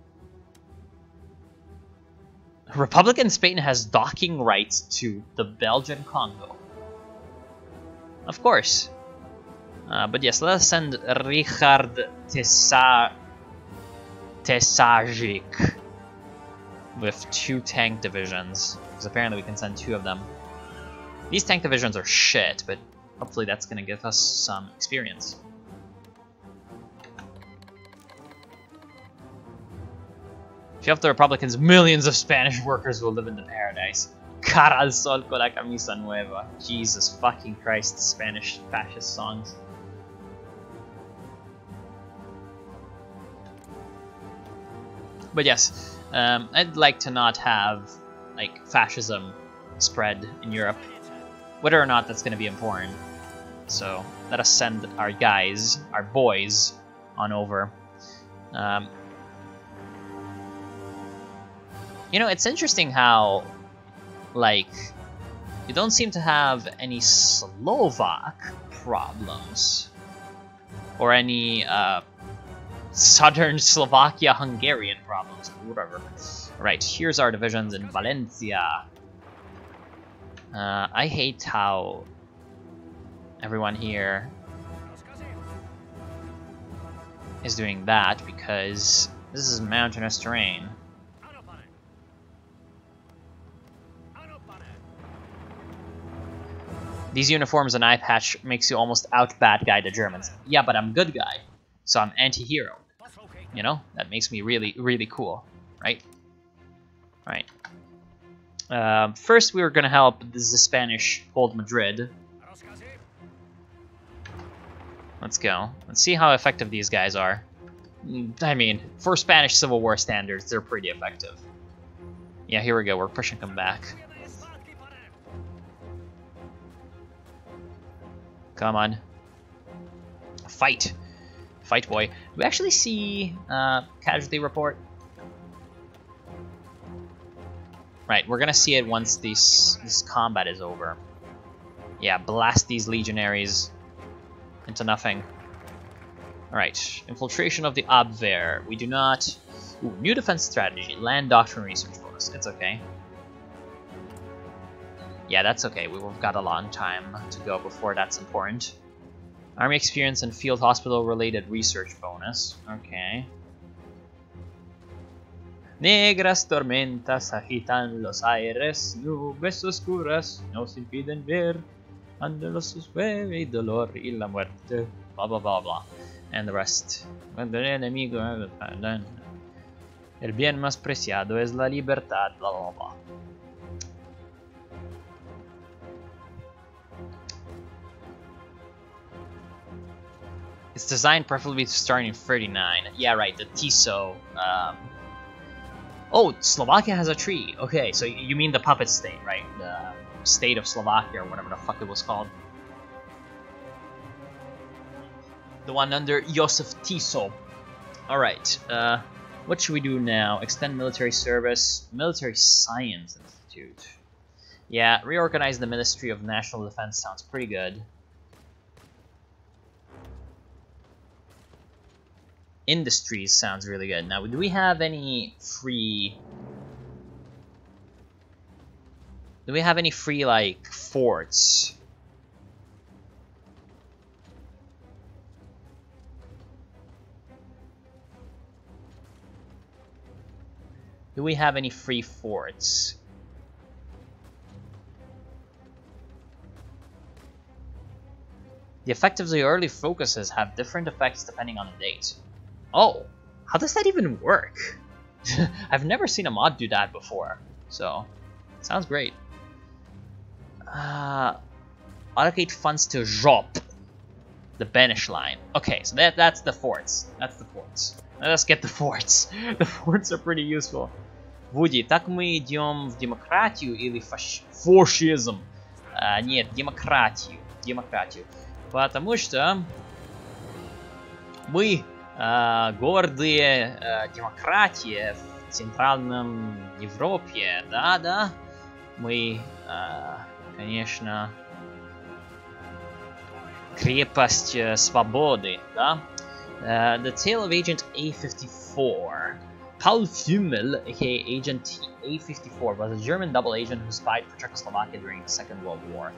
Republican Spain has docking rights to the Belgian Congo. Of course. But yes, let us send Richard Tesajic with 2 tank divisions. Because apparently we can send 2 of them. These tank divisions are shit, but hopefully that's going to give us some experience. If you help the Republicans, millions of Spanish workers will live in the paradise. Cara al sol con la camisa nueva. Jesus fucking Christ, Spanish fascist songs. But yes, I'd like to not have like fascism spread in Europe, whether or not that's going to be important. So let us send our guys, our boys, on over. You know, it's interesting how, like, you don't seem to have any Slovak problems or any southern Slovakia Hungarian problems, or whatever. Right, here's our divisions in Valencia. I hate how everyone here is doing that because this is mountainous terrain. These uniforms and eye patch makes you almost out bad guy the Germans. Yeah, but I'm good guy, so I'm anti-hero. You know, that makes me really, really cool, right? All right. First, we were gonna help the Spanish hold Madrid. Let's go. Let's see how effective these guys are. I mean, for Spanish Civil War standards, they're pretty effective. Yeah, here we go. We're pushing them back. Come on. Fight. Fight, boy. Do we actually see casualty report? Right, we're gonna see it once this combat is over. Yeah, blast these legionaries into nothing. Alright, infiltration of the Abwehr. We do not... Ooh, new defense strategy. Land doctrine research bonus. It's okay. Yeah, that's okay. We've got a long time to go before that's important. Army experience and field hospital related research bonus. Okay. Negras tormentas agitan los aires, nubes oscuras nos impiden ver, ante los sueños y dolor y la muerte. Blah blah blah blah. And the rest. El bien más preciado es la libertad. Blah blah blah. It's designed preferably to start in 39. Yeah, right, the TISO. Oh, Slovakia has a tree. Okay, so you mean the puppet state, right? The state of Slovakia, or whatever the fuck it was called. The one under Josef Tiso. Alright, what should we do now? Extend military service. Military Science Institute. Yeah, reorganize the Ministry of National Defense sounds pretty good. Industries sounds really good. Now, do we have any free... Do we have any free, like, forts? Do we have any free forts? The effect of the early focuses have different effects depending on the date. Oh, how does that even work? I've never seen a mod do that before, so sounds great. Allocate funds to Jop, the Banish line. Okay, so that's the forts. That's the forts. Let us get the forts. The forts are pretty useful. Вуди, так мы идем в демократию или фашизм? Нет, демократию. Демократию. Потому что мы гордые демократии в Центральном Европе, да. Мы, конечно, крепость свободы, да. The Tale of Agent A54. Paul Fümmel, aka Agent A54, was a German double agent who spied for Czechoslovakia during the Second World War.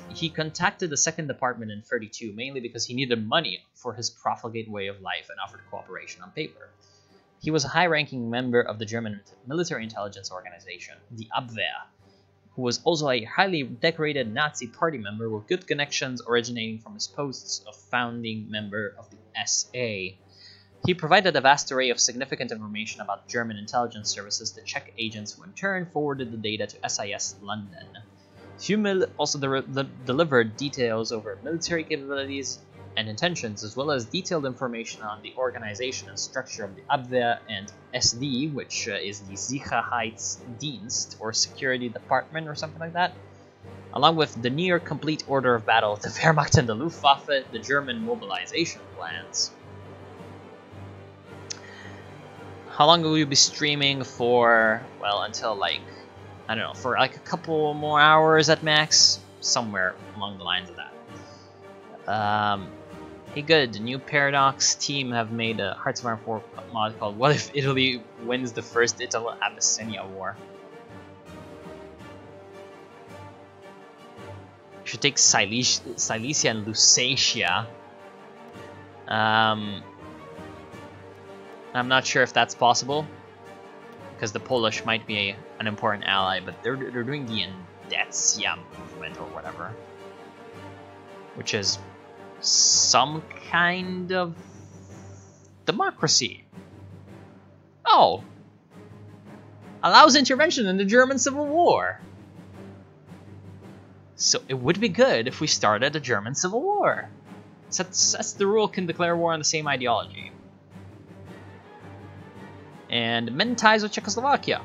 He contacted the Second Department in 1932 mainly because he needed money for his profligate way of life and offered cooperation on paper. He was a high-ranking member of the German military intelligence organization, the Abwehr, who was also a highly decorated Nazi party member with good connections originating from his posts of founding member of the SA. He provided a vast array of significant information about German intelligence services to Czech agents who in turn forwarded the data to SIS London. Fümmel also delivered details over military capabilities and intentions, as well as detailed information on the organization and structure of the Abwehr and SD, which is the Sicherheitsdienst, or Security Department, or something like that, along with the near-complete order of battle of the Wehrmacht and the Luftwaffe, the German mobilization plans. How long will you be streaming for? Well, until like, I don't know, for like a couple more hours at max? Somewhere along the lines of that. Hey good, the new Paradox team have made a Hearts of Iron 4 mod called What If Italy Wins the First Italo-Abyssinia War? Should take Silesia and Lusatia. I'm not sure if that's possible, because the Polish might be an important ally, but they're doing the Indecia movement or whatever. which is some kind of democracy. Oh! Allows intervention in the German Civil War. So it would be good if we started a German Civil War. Sets the rule can declare war on the same ideology. And mend ties with Czechoslovakia.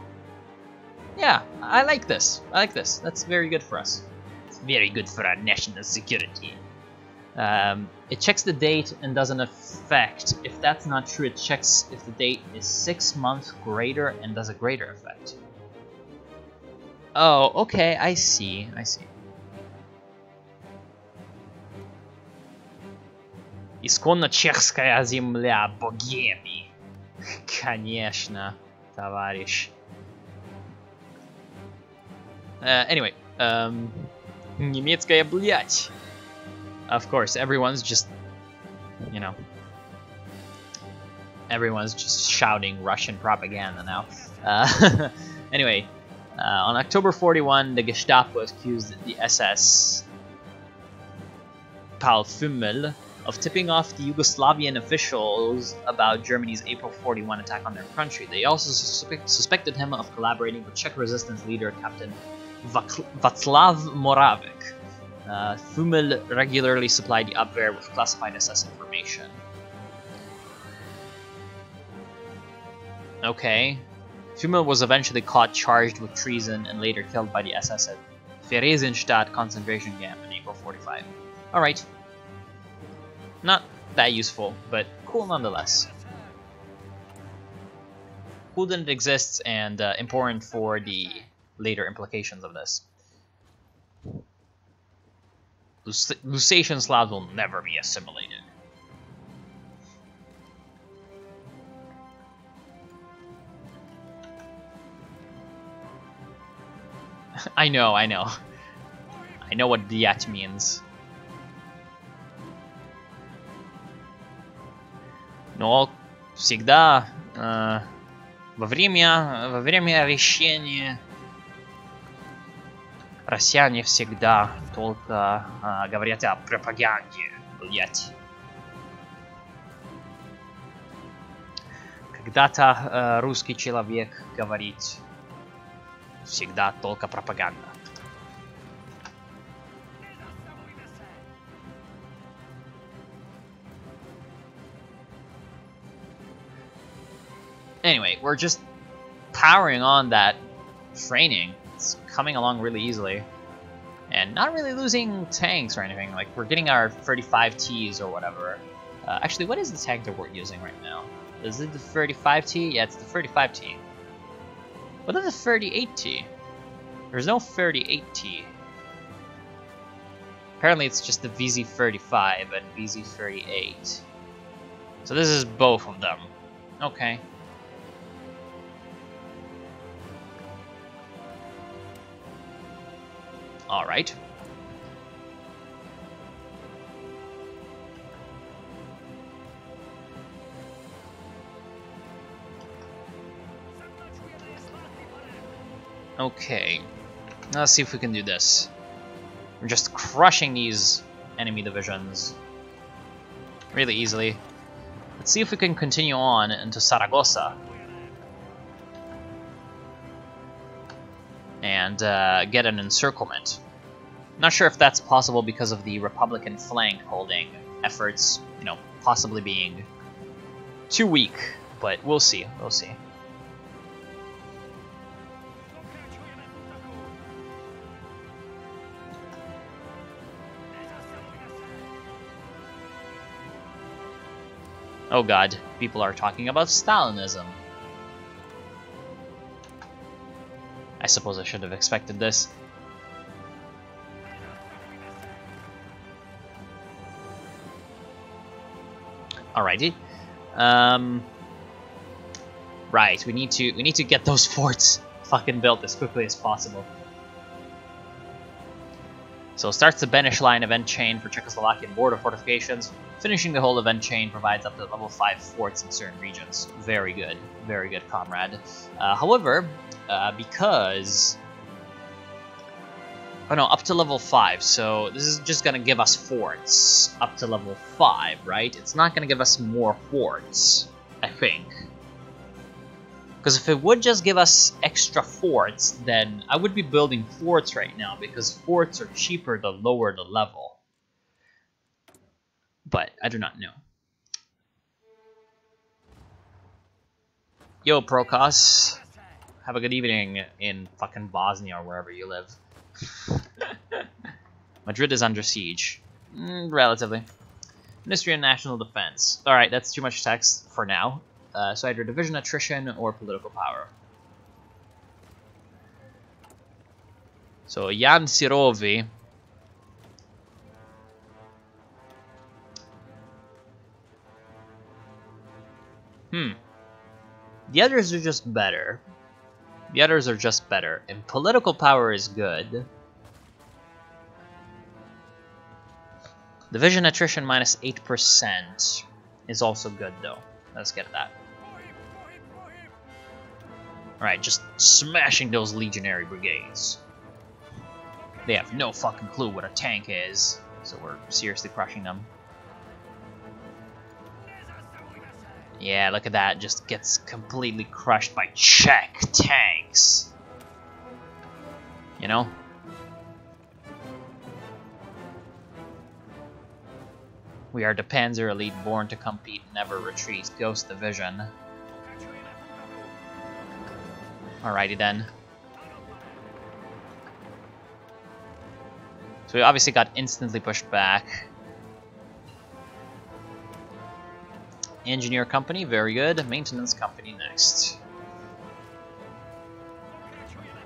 Yeah, I like this. I like this. That's very good for us. It's very good for our national security. It checks the date and doesn't affect. If that's not true, it checks if the date is 6 months greater and does a greater effect. Oh, okay, I see. I see. Исконно чешская земля богеми. Конечно, товарищ. Anyway, немецкая блядь. Of course, everyone's just, you know, everyone's just shouting Russian propaganda now. Anyway, on October 41, the Gestapo accused the SS Paul Fümmel of tipping off the Yugoslavian officials about Germany's April 41 attack on their country. They also suspected him of collaborating with Czech resistance leader Captain Václav Moravec. Fümmel regularly supplied the Abwehr with classified SS information. Okay. Fümmel was eventually caught charged with treason and later killed by the SS at Theresienstadt concentration camp in April 45. Alright. Not that useful, but cool nonetheless. Cool that it exists and important for the later implications of this. Lusatian Slavs will never be assimilated. I know. I know what "diat" means. Но всегда во время решения россияне всегда только говорят о пропаганде, блять. Когда-то русский человек говорит всегда только пропаганда. Anyway, we're just powering on that training. It's coming along really easily. And not really losing tanks or anything. Like, we're getting our 35Ts or whatever. Actually, what is the tank that we're using right now? Is it the 35T? Yeah, it's the 35T. What is the 38T? There's no 38T. Apparently it's just the VZ35 and VZ38. So this is both of them. Okay. Alright. Okay. Now let's see if we can do this. We're just crushing these enemy divisions really easily. Let's see if we can continue on into Saragossa. And get an encirclement. Not sure if that's possible because of the Republican flank holding efforts, you know, possibly being too weak, but we'll see, we'll see. Oh god, people are talking about Stalinism. I suppose I should have expected this. Alrighty. Right, we need to get those forts fucking built as quickly as possible. So starts the Benish line event chain for Czechoslovakian border fortifications. Finishing the whole event chain provides up to level 5 forts in certain regions. Very good, comrade. However, because Oh no, up to level 5, so this is just gonna give us forts up to level 5, right? It's not gonna give us more forts, I think. Because if it would just give us extra forts, then I would be building forts right now, because forts are cheaper the lower the level. But I do not know. Yo, Prokos. Have a good evening in fucking Bosnia or wherever you live. Madrid is under siege. Relatively. Ministry of National Defense. Alright, that's too much text for now. So either division attrition or political power. So Jan Sirovi. The others are just better. The others are just better. And political power is good. Division attrition minus 8% is also good though. Let's get that. Alright, just smashing those legionary brigades. They have no fucking clue what a tank is, so we're seriously crushing them. Yeah, look at that, just gets completely crushed by Czech tanks. You know? We are the Panzer Elite, born to compete, never retreat. Ghost Division. Alrighty then. So we obviously got instantly pushed back. Engineer Company, very good. Maintenance Company next.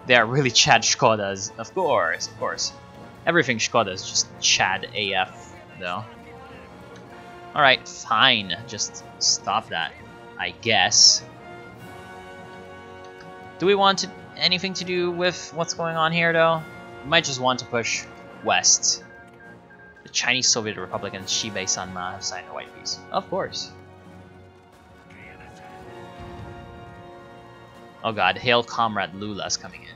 They are really Chad Škodas, of course, of course. Everything Škoda is just Chad AF, though. Alright, fine. Just stop that, I guess. Do we want anything to do with what's going on here, though? We might just want to push west. The Chinese Soviet Republic and Shibei Sanma have signed a white peace. Of course. Oh god, hail Comrade Lula's coming in.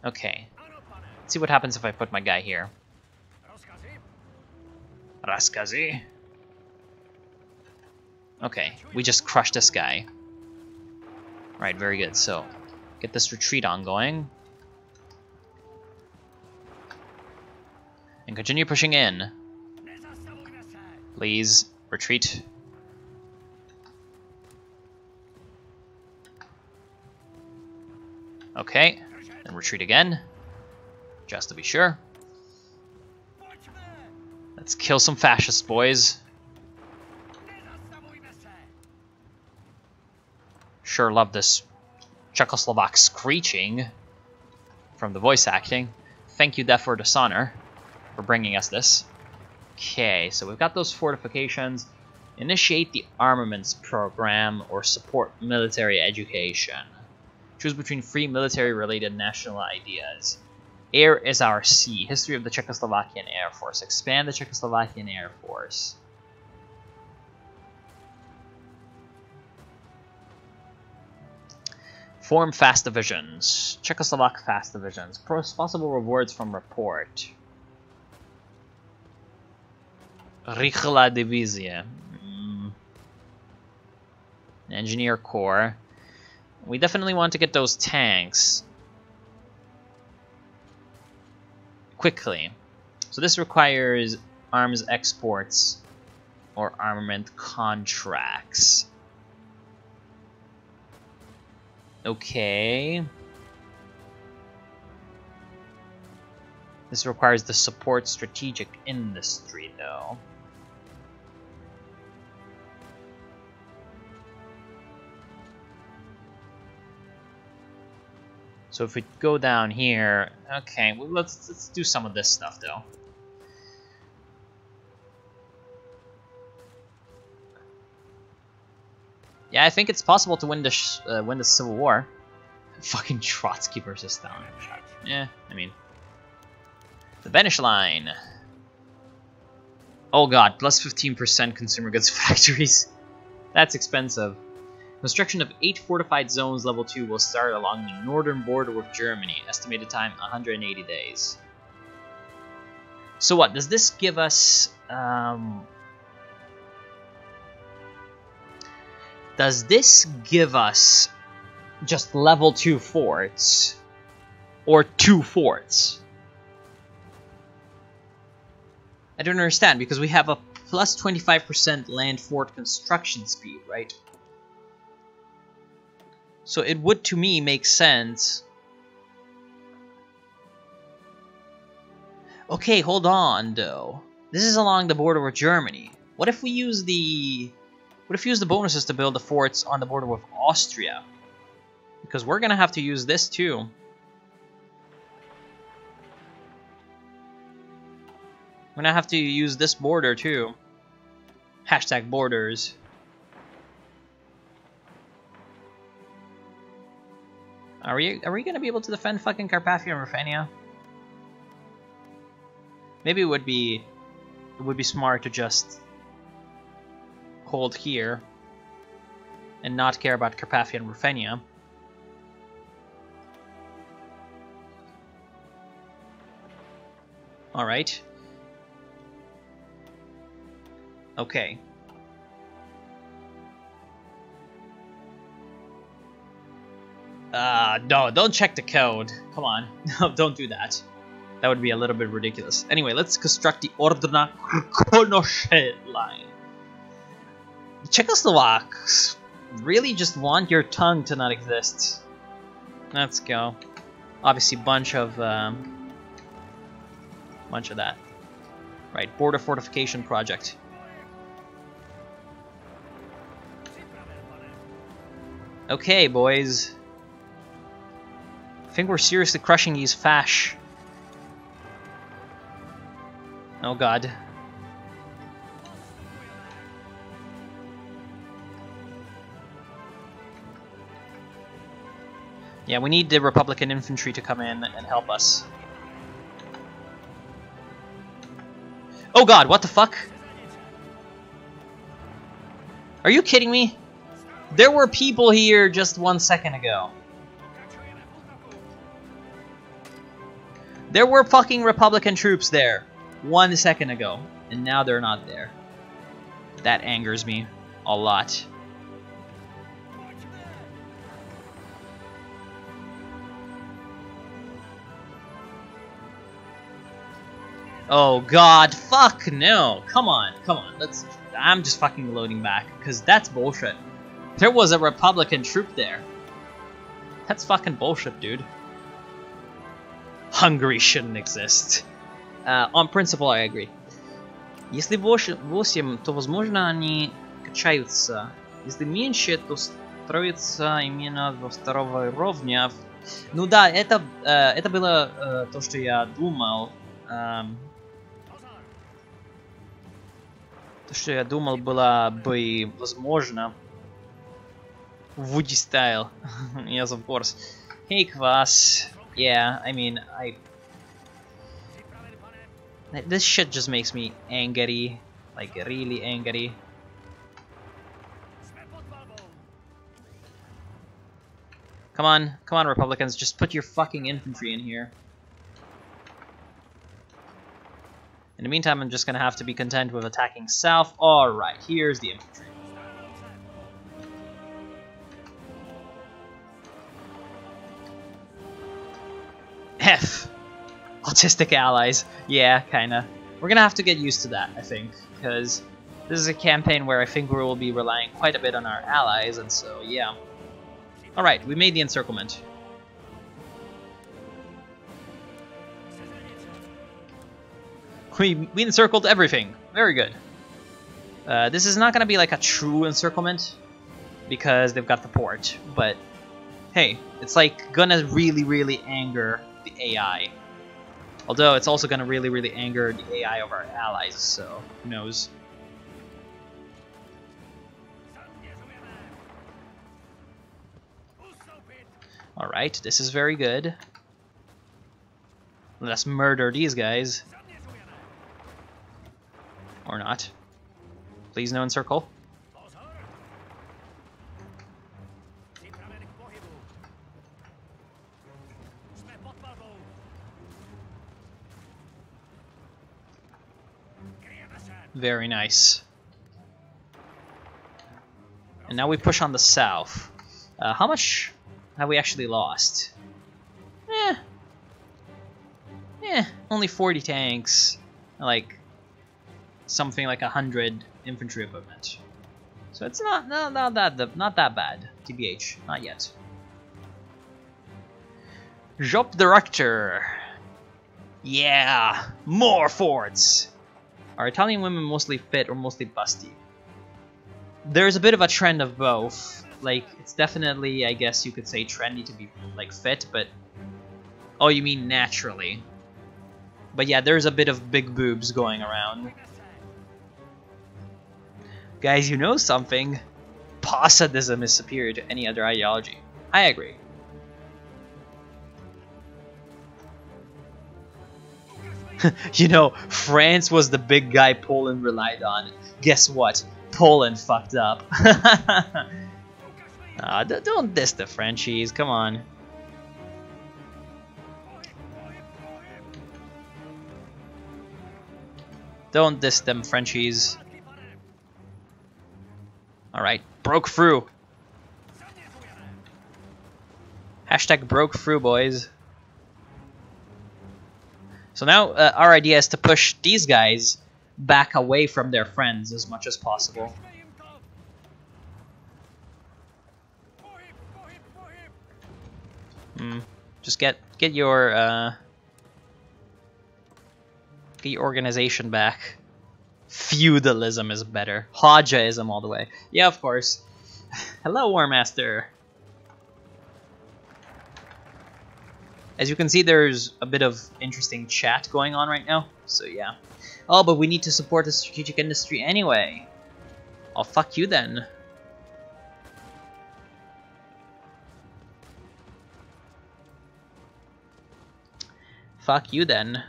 Okay. Let's see what happens if I put my guy here. Raskazi. Okay, we just crushed this guy. Right, very good. So, get this retreat ongoing. And continue pushing in. Please, retreat. Okay, and retreat again. Just to be sure. Let's kill some fascists, boys. Sure love this Czechoslovak screeching from the voice acting. Thank you, Death for Dishonor, for bringing us this. Okay, so we've got those fortifications. Initiate the armaments program or support military education. Choose between free military-related national ideas. Air is our sea. History of the Czechoslovakian Air Force. Expand the Czechoslovakian Air Force. Form fast divisions. Czechoslovak fast divisions. Possible rewards from report. Rychla Divizia. Engineer Corps. We definitely want to get those tanks quickly. So this requires arms exports or armament contracts. Okay. This requires the support strategic industry, though. So if we go down here, okay, well, let's do some of this stuff though. Yeah, I think it's possible to win the Civil War. Fucking Trotsky versus Stalin. Yeah, I mean, the Benish line. Oh god, plus 15% consumer goods factories. That's expensive. Construction of 8 fortified zones level 2 will start along the northern border with Germany. Estimated time 180 days. So what, does this give us... does this give us just level 2 forts? Or 2 forts? I don't understand, because we have a plus 25% land fort construction speed, right? So it would, to me, make sense. Okay, hold on, though. This is along the border with Germany. What if we use the... What if we use the bonuses to build the forts on the border with Austria? Because we're gonna have to use this, too. We're gonna have to use this border, too. Hashtag borders. Are we gonna be able to defend fucking Carpathia and Ruthenia? Maybe it would be smart to just hold here and not care about Carpathia and Ruthenia. All right. Okay. No, don't check the code. Come on. No, don't do that. That would be a little bit ridiculous. Anyway, let's construct the Ordna Krkonoše line. The Czechoslovaks really just want your tongue to not exist. Let's go. Obviously, bunch of that. Right, border fortification project. Okay, boys. I think we're seriously crushing these fash. Oh god. Yeah, we need the Republican infantry to come in and help us. Oh god, what the fuck? Are you kidding me? There were people here just 1 second ago. There were fucking Republican troops there 1 second ago, and now they're not there. That angers me a lot. Oh god, fuck no. Come on, come on. I'm just fucking loading back, because that's bullshit. There was a Republican troop there. That's fucking bullshit, dude. Hungary shouldn't exist. On principle, I agree. Если 8, то возможно они качаются. Если меньше, то строится именно во второго уровня. Ну да, это было то, что я думал. То, что я думал, было бы возможно. Woody style. Yes, of course. Hey, Kvass. Yeah, I mean, this shit just makes me angry. Like, really angry. Come on, Republicans, just put your fucking infantry in here. In the meantime, I'm just gonna have to be content with attacking south. Alright, here's the infantry. F. Autistic allies. Yeah, kinda. We're gonna have to get used to that, I think, because this is a campaign where I think we will be relying quite a bit on our allies, and so, yeah. Alright, we made the encirclement. We encircled everything. Very good. This is not gonna be like a true encirclement, because they've got the port, but hey, it's like gonna really anger the AI. Although it's also gonna really anger the AI of our allies, so who knows. Alright, this is very good. Let's murder these guys. Or not. Please no encircle. Very nice. And now we push on the south. How much have we actually lost? Only 40 tanks. Like something like 100 infantry equipment. So it's not that bad. TBH, not yet. Job Director. Yeah, more forts. Are Italian women mostly fit or mostly busty? There's a bit of a trend of both. Like, it's definitely, I guess you could say, trendy to be, like, fit, but... Oh, you mean naturally. But yeah, there's a bit of big boobs going around. Guys, you know something? Possadism is superior to any other ideology. I agree. You know, France was the big guy Poland relied on. Guess what? Poland fucked up. Don't diss the Frenchies, come on. Don't diss them Frenchies. Alright, broke through. Hashtag broke through, boys. So now our idea is to push these guys back away from their friends as much as possible. Just get your organization back. Feudalism is better. Hodjaism all the way. Yeah, of course. Hello, War Master. As you can see, there's a bit of interesting chat going on right now. So yeah. Oh, but we need to support the strategic industry anyway. Oh, fuck you then. Fuck you then.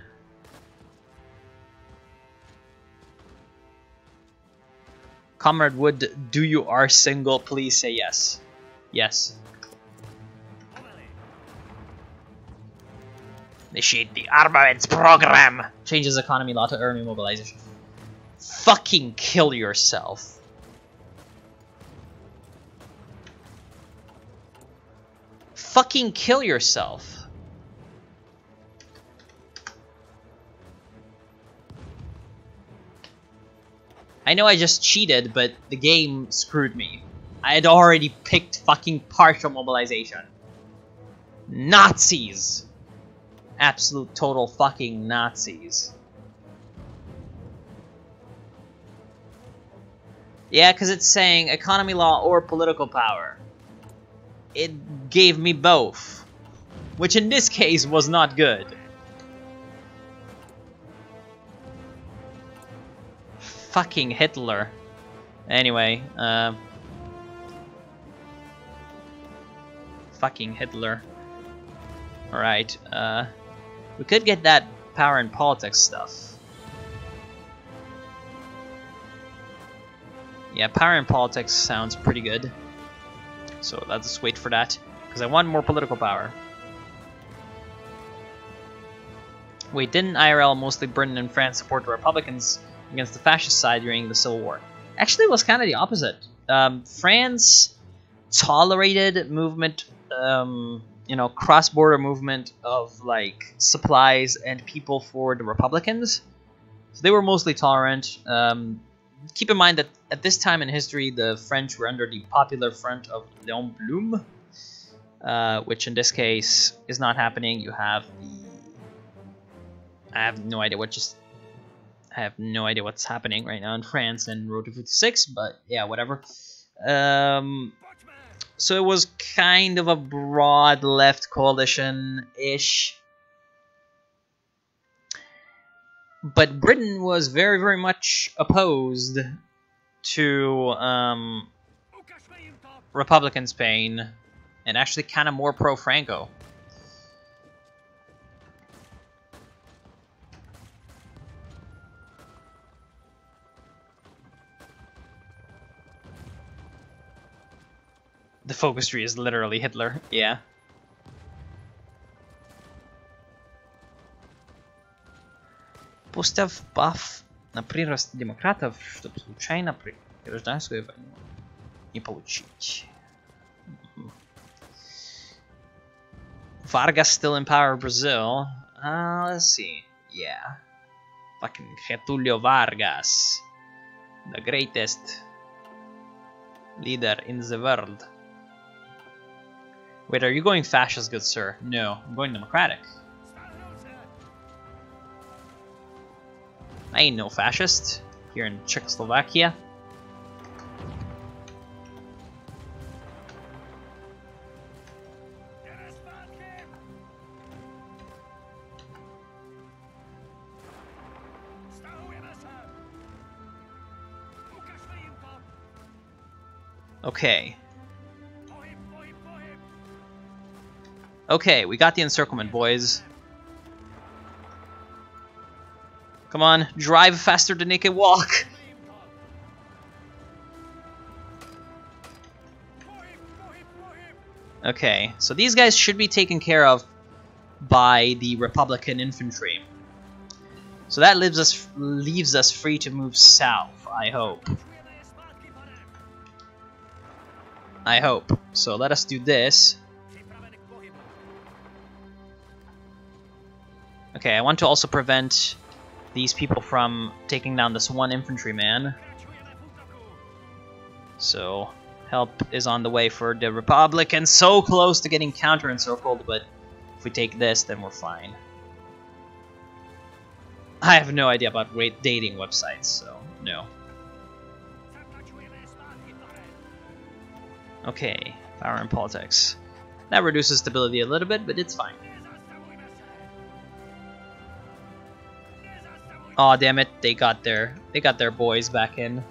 Comrade Wood, do you are single? Please say yes. Yes. Initiate the armaments program. Changes economy law to army mobilization. Fucking kill yourself. Fucking kill yourself. I know I just cheated, but the game screwed me. I had already picked fucking partial mobilization. Nazis! Absolute total fucking Nazis. Yeah, because it's saying economy law or political power. It gave me both. Which in this case was not good. Fucking Hitler. Anyway, fucking Hitler. Alright, we could get that power and politics stuff. Yeah, power and politics sounds pretty good. So let's just wait for that, because I want more political power. Wait, didn't IRL, mostly Britain and France, support the Republicans against the fascist side during the Civil War? Actually, it was kind of the opposite. France tolerated movement, you know, cross-border movement of, like, supplies and people for the Republicans. So they were mostly tolerant. Keep in mind that at this time in history, the French were under the Popular Front of Léon Blum, which in this case is not happening. You have the... I have no idea what's happening right now in France and Road to 56, but yeah, whatever. So it was kind of a broad left coalition-ish. But Britain was very, very much opposed to Republican Spain, and actually kind of more pro-Franco. The focus tree is literally Hitler, yeah. Поставь баф на прирост демократов, чтобы случайно при гражданскую войну не получить. Vargas still in power in Brazil. Let's see. Yeah. Fucking Getulio Vargas. The greatest leader in the world. Wait, are you going fascist, good sir? No, I'm going democratic. I ain't no fascist here in Czechoslovakia. Okay. Okay, we got the encirclement, boys. Come on, drive faster than they can walk. Okay, so these guys should be taken care of by the Republican infantry. So that leaves us free to move south, I hope. I hope. So let us do this. Okay, I want to also prevent these people from taking down this one infantryman. So help is on the way for the Republicans. So close to getting counter-encircled, but if we take this, then we're fine. I have no idea about dating websites, so no. Okay, power and politics. That reduces stability a little bit, but it's fine. Aw, damn it, they got their boys back in.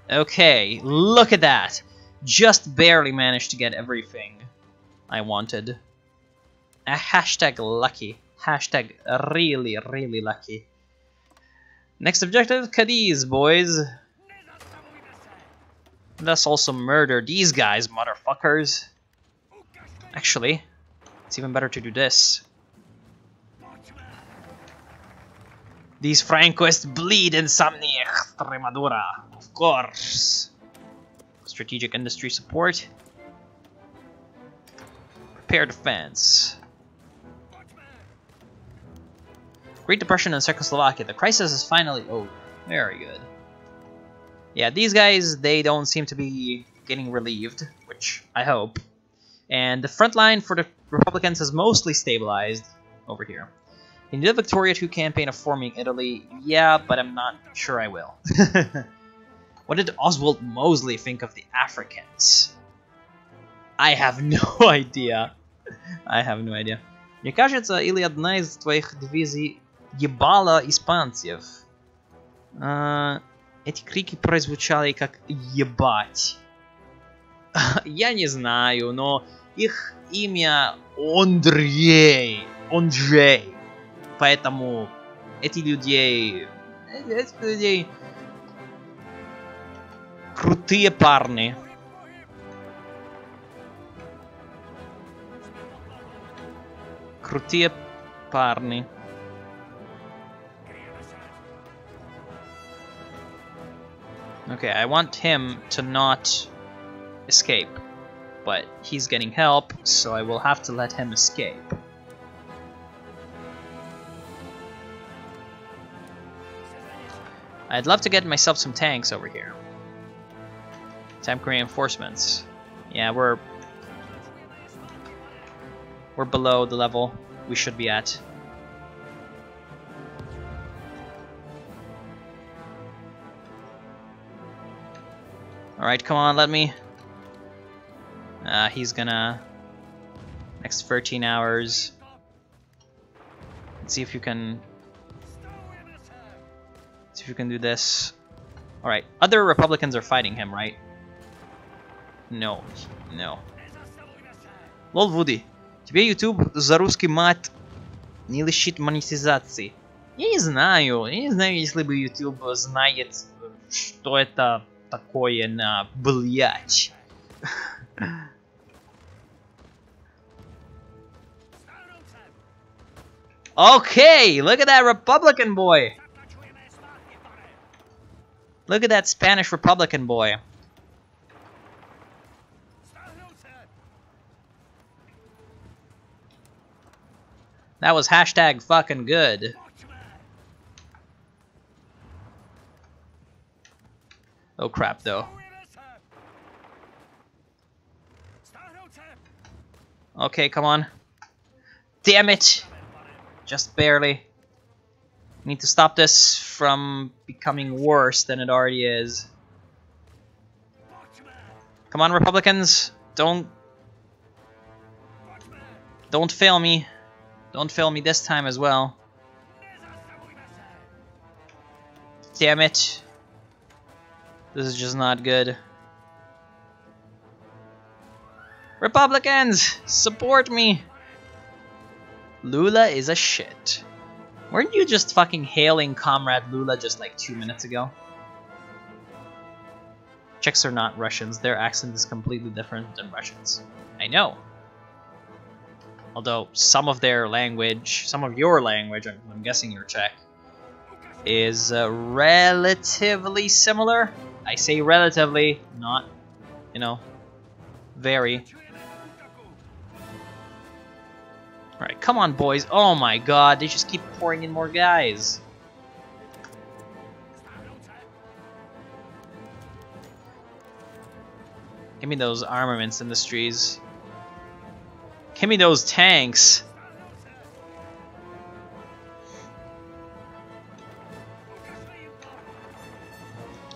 Okay, look at that! Just barely managed to get everything I wanted. Hashtag lucky. Hashtag really, really lucky. Next objective, Cadiz, boys. Let's also murder these guys, motherfuckers. Actually, it's even better to do this. These Francoists bleed insomnia, Extremadura, of course. Strategic industry support. Prepare defense. Great Depression in Czechoslovakia. The crisis is finally over. Very good. Yeah, these guys, they don't seem to be getting relieved, which I hope. And the front line for the Republicans is mostly stabilized over here. Can you do the Victoria 2 campaign of forming Italy? Yeah, but I'm not sure I will. What did Oswald Mosley think of the Africans? I have no idea. I have no idea. Мне кажется, или одна из твоих дивизий ебала испанцев. Эти крики прозвучали как ебать. Я не знаю, но их имя Андрей. Поэтому эти людей крутые парни. Крутые парни. Okay, I want him to not escape, but he's getting help, so I will have to let him escape. I'd love to get myself some tanks over here. Tank reinforcements. Yeah, we're below the level we should be at. Alright, come on, let me... he's gonna... Next 13 hours... Let's see if you can... See if you can do this. Alright, other Republicans are fighting him, right? No. No. Лол, Вуди, тебе YouTube за русский мат не лишит монетизации. Я не знаю, если бы YouTube знает, что это такое на блядь. Okay, look at that Republican boy. Look at that Spanish Republican boy. That was hashtag fucking good. Oh crap, though. Okay, come on. Damn it! Just barely. Need to stop this from becoming worse than it already is. Come on, Republicans! Don't fail me. Don't fail me this time as well. Damn it. This is just not good. Republicans! Support me! Lula is a shit. Weren't you just fucking hailing Comrade Lula just like 2 minutes ago? Czechs are not Russians. Their accent is completely different than Russians. I know. Although some of their language, some of your language, I'm guessing you're Czech, is relatively similar. I say relatively, not, you know, very. Alright, come on, boys. Oh my god, they just keep pouring in more guys. Give me those armaments industries. Give me those tanks.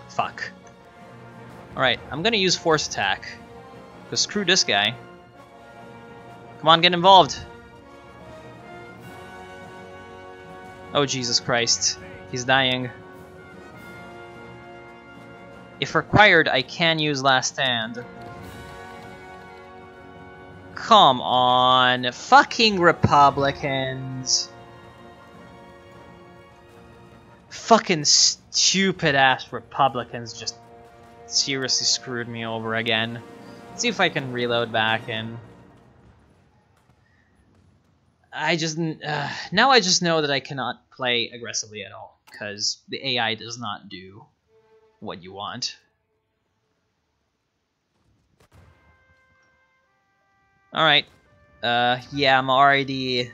Fuck. Alright, I'm gonna use force attack. Because screw this guy. Come on, get involved. Oh, Jesus Christ. He's dying. If required, I can use Last Stand. Come on. Fucking Republicans. Fucking stupid-ass Republicans just seriously screwed me over again. Let's see if I can reload back in. Now I just know that I cannot play aggressively at all, because the AI does not do what you want. Alright. Yeah, I'm already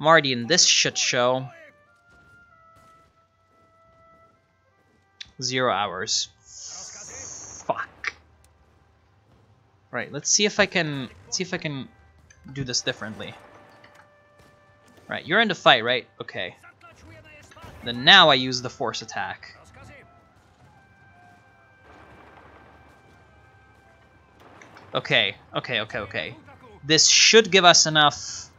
in this shit show. 0 hours. Fuck. Right, let's see if I can do this differently. Right, you're in the fight, right? Okay. Then now I use the force attack. Okay. This should give us enough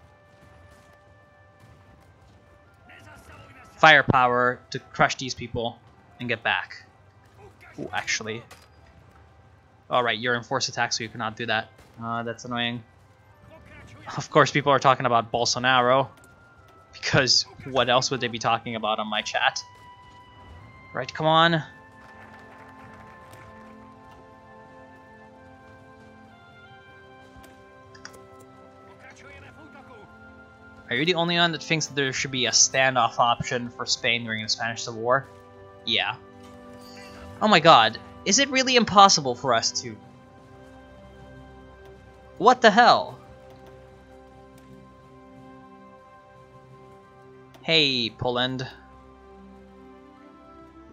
firepower to crush these people and get back. Ooh, actually. Alright, you're in force attack, so you cannot do that. That's annoying. Of course, people are talking about Bolsonaro. Because what else would they be talking about on my chat? Right, come on. Are you the only one that thinks that there should be a standoff option for Spain during the Spanish Civil War? Yeah. Oh my god, is it really impossible for us to... What the hell? Hey, Poland.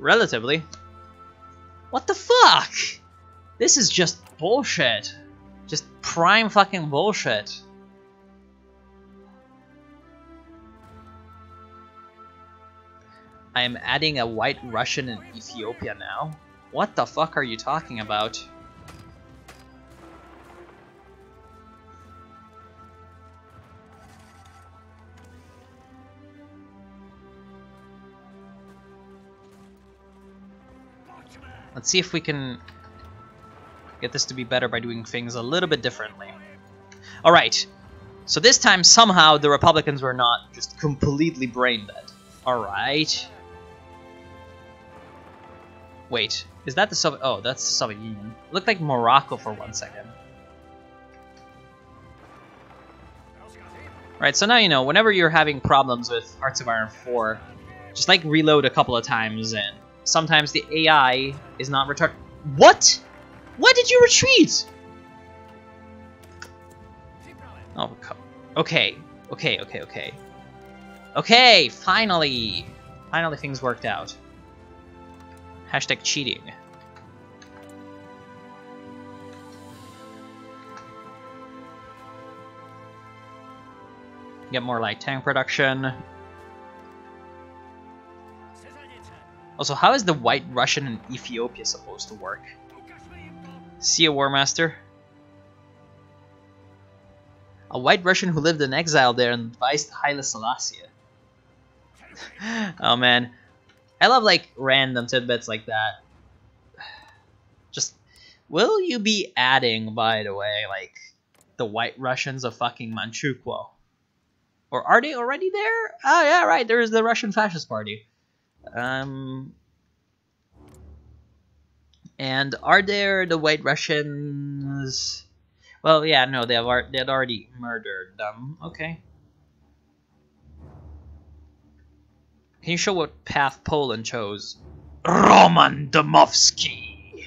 Relatively. What the fuck? This is just bullshit. Just prime fucking bullshit. I am adding a white Russian in Ethiopia now? What the fuck are you talking about? Let's see if we can get this to be better by doing things a little bit differently. Alright, so this time somehow the Republicans were not just completely brain dead. Alright. Wait, is that the Soviet... Oh, that's the Soviet Union. It looked like Morocco for 1 second. Right, so now you know, whenever you're having problems with Hearts of Iron 4, just like reload a couple of times, and sometimes the AI is not retarded. What? Why did you retreat? Oh, okay. Okay, finally! Finally things worked out. Hashtag cheating. Get more light tank production. Also, how is the White Russian in Ethiopia supposed to work? See a War Master? A White Russian who lived in exile there and advised Haile Selassie. Oh man. I love like random tidbits like that. Just, will you be adding, by the way, like the White Russians of fucking Manchukuo? Or are they already there? Oh yeah, right, there is the Russian Fascist Party. And are there the White Russians? Well, yeah, no, they had already murdered them. Okay. Can you show what path Poland chose? Roman Dmowski.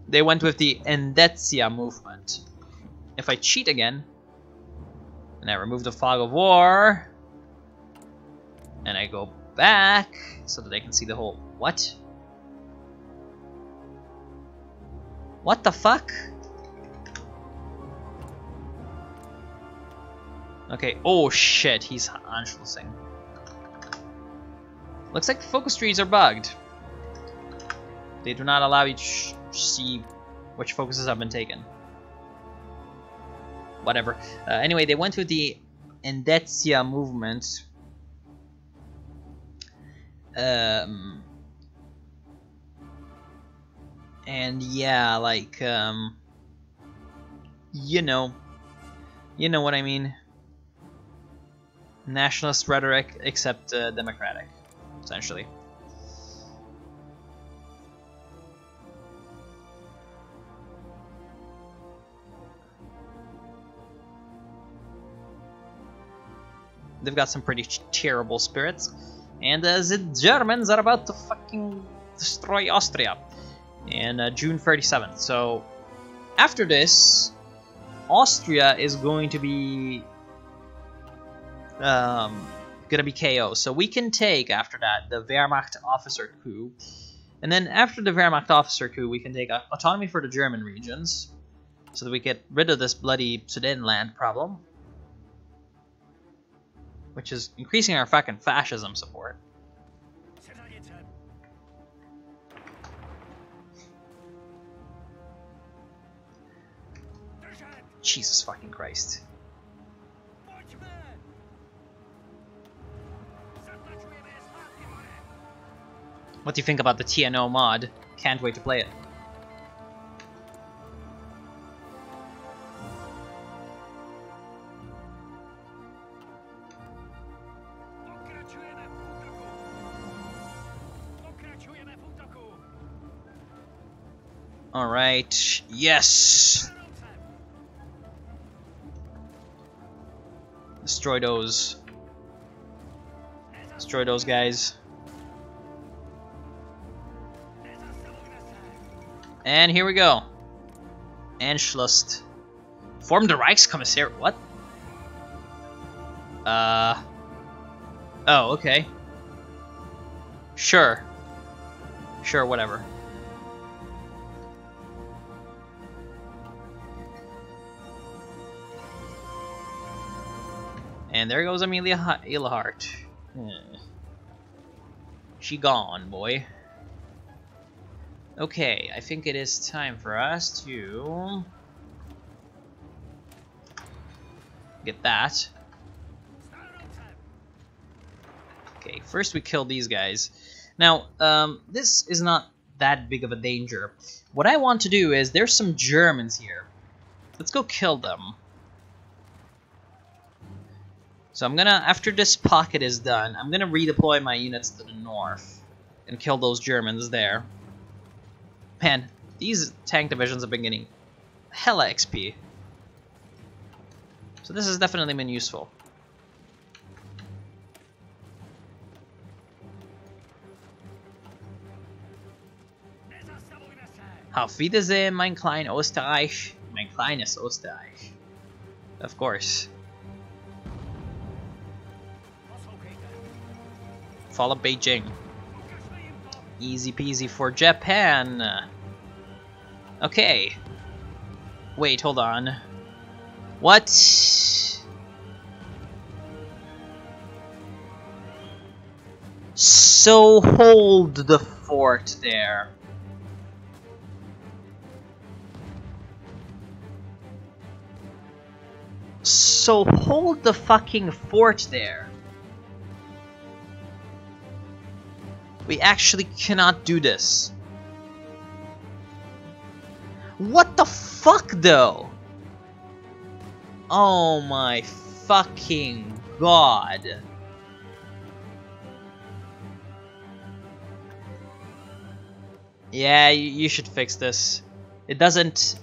They went with the Endecja movement. If I cheat again, and I remove the fog of war, and I go back so that they can see the whole... What? What the fuck? Okay, oh shit, he's Anschlussing. Looks like the focus trees are bugged. They do not allow you to see which focuses have been taken. Whatever. Anyway, they went with the Endecja movement. And yeah, like, you know what I mean. Nationalist rhetoric, except democratic, essentially. They've got some pretty terrible spirits, and the Germans are about to fucking destroy Austria in June 37th. So after this, Austria is going to be KO. So we can take after that the Wehrmacht officer coup, and then after the Wehrmacht officer coup, we can take autonomy for the German regions, so that we get rid of this bloody Sudetenland problem, which is increasing our fucking fascism support. Jesus fucking Christ. What do you think about the TNO mod? Can't wait to play it. Alright, yes! Destroy those. Destroy those guys. And here we go. Anschluss. Form the Reichskommissar. What? Oh, okay. Sure. Sure, whatever. And there goes Amelia Earhart. She gone, boy. Okay, I think it is time for us to get that. Okay, first we kill these guys. Now, this is not that big of a danger. What I want to do is, there's some Germans here. Let's go kill them. So I'm gonna, after this pocket is done, I'm gonna redeploy my units to the north and kill those Germans there. Man, these tank divisions have been getting hella XP. So this has definitely been useful. Auf Wiedersehen, mein klein Österreich. Mein kleines Österreich. Of course. Follow Beijing. Easy peasy for Japan. Okay. Wait, hold on. What? So hold the fort there. So hold the fucking fort there. We actually cannot do this. What the fuck, though? Oh my fucking god. Yeah, you should fix this. It doesn't,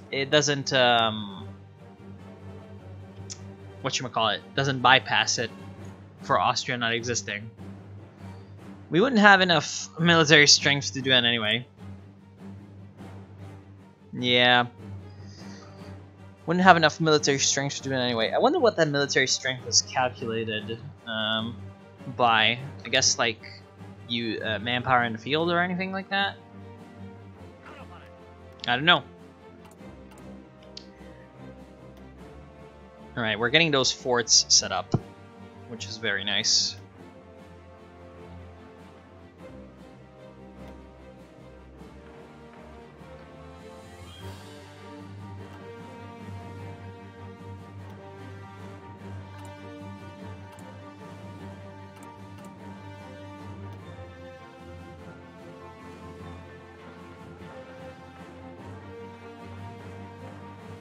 whatchamacallit, doesn't bypass it for Austria not existing. We wouldn't have enough military strength to do it anyway. Yeah. Wouldn't have enough military strength to do it anyway. I wonder what that military strength is calculated by. I guess like manpower in the field or anything like that? I don't know. Alright, we're getting those forts set up, which is very nice.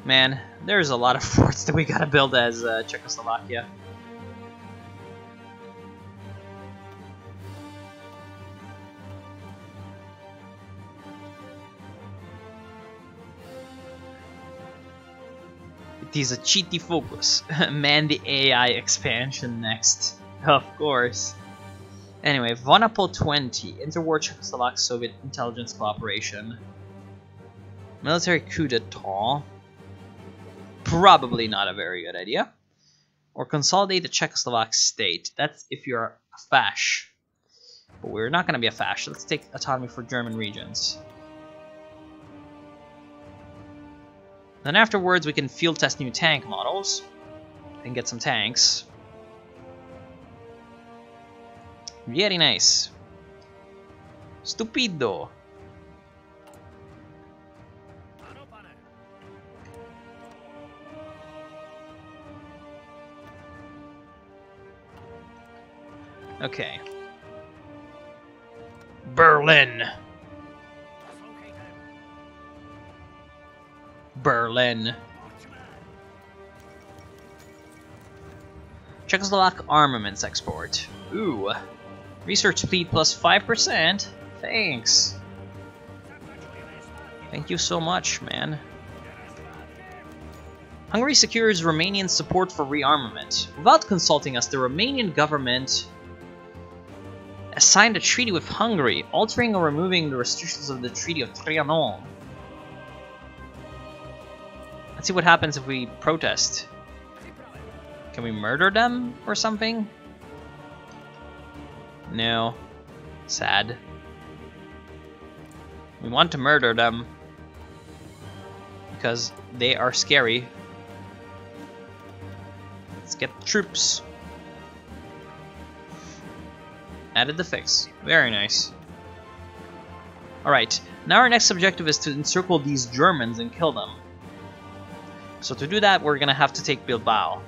Man, there's a lot of forts that we gotta build as Czechoslovakia. It is a cheaty focus. Man, the AI expansion next. Of course. Anyway, Vonapol 20, interwar Czechoslovak-Soviet intelligence cooperation. Military coup d'etat. Probably not a very good idea. Or consolidate the Czechoslovak state. That's if you're a fash. But we're not going to be a fash. Let's take autonomy for German regions. Then afterwards we can field test new tank models. And get some tanks. Very nice. Stupido. Okay. Berlin. Berlin. Czechoslovak armaments export. Ooh. Research speed plus 5%. Thanks. Thank you so much, man. Hungary secures Romanian support for rearmament. Without consulting us, the Romanian government signed a treaty with Hungary, altering or removing the restrictions of the Treaty of Trianon. Let's see what happens if we protest. Can we murder them or something? No. Sad. We want to murder them because they are scary. Let's get the troops. Added the fix. Very nice. Alright, now our next objective is to encircle these Germans and kill them. So to do that, we're gonna have to take Bilbao.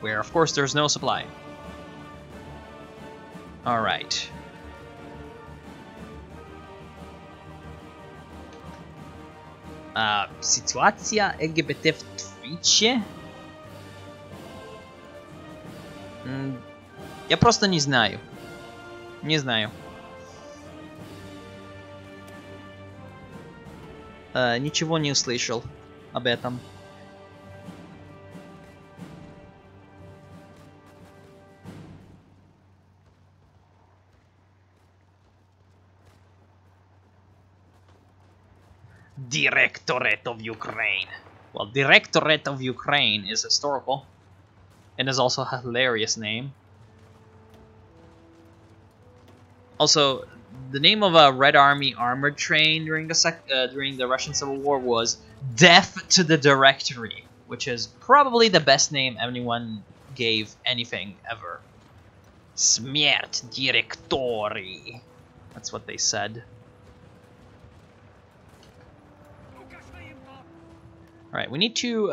where of course there's no supply. Alright. Sytuacja LGBT w Twitchie? Я просто не знаю. Не знаю. Ничего не услышал об этом. Directorate of Ukraine. Well, Directorate of Ukraine is historical. And is also a hilarious name. Also, the name of a Red Army armored train during the Russian Civil War was Death to the Directory, which is probably the best name anyone gave anything ever. Смерть Directory. That's what they said. Alright, we need to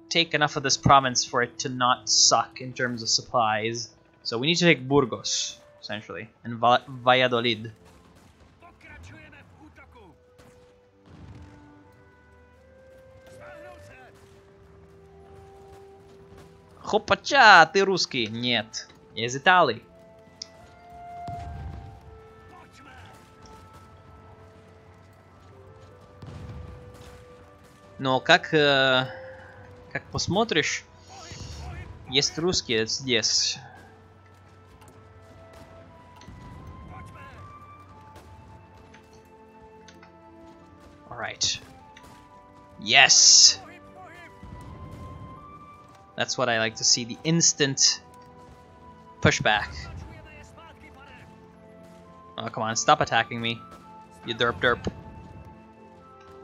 take enough of this province for it to not suck in terms of supplies. So we need to take Burgos, essentially, and Valladolid. Хопача, ты русский? Нет, я из Италии. Но как посмотришь, есть русские здесь. Alright. Yes! That's what I like to see, the instant pushback. Oh, come on, stop attacking me, you derp derp.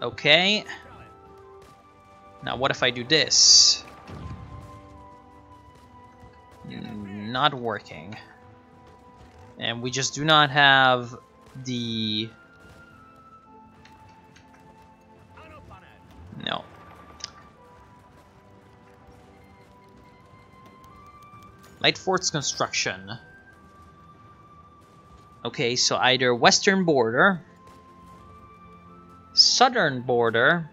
Okay. Now what if I do this? Not working. And we just do not have the... No. Light forts construction. Okay, so either western border, southern border,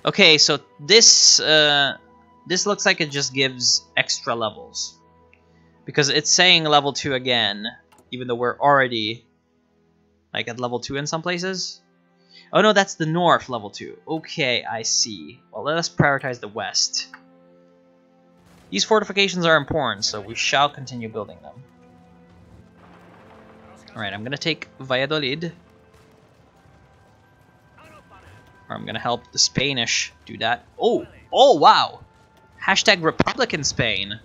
okay, so this looks like it just gives extra levels, because it's saying level 2 again, even though we're already like at level 2 in some places. Oh no, that's the north level 2. Okay, I see. Well, let us prioritize the west. These fortifications are important, so we shall continue building them. Alright, I'm gonna take Valladolid. Or I'm gonna help the Spanish do that. Oh! Oh, wow! Hashtag Republican Spain!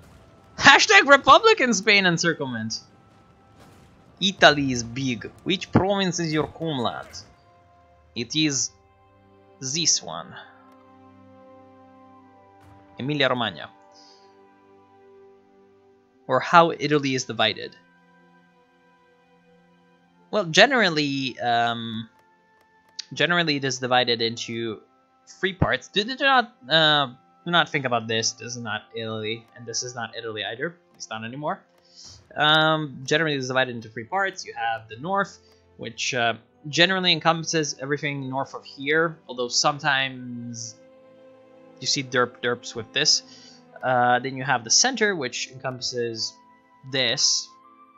Hashtag Republican Spain encirclement! Italy is big. Which province is your homeland? It is this one. Emilia-Romagna. Or how Italy is divided. Well, generally it is divided into 3 parts. Do not think about this. This is not Italy, and this is not Italy either. It's not anymore. Generally, it's divided into 3 parts. You have the north, which generally encompasses everything north of here, although sometimes you see derps with this. Then you have the center, which encompasses this,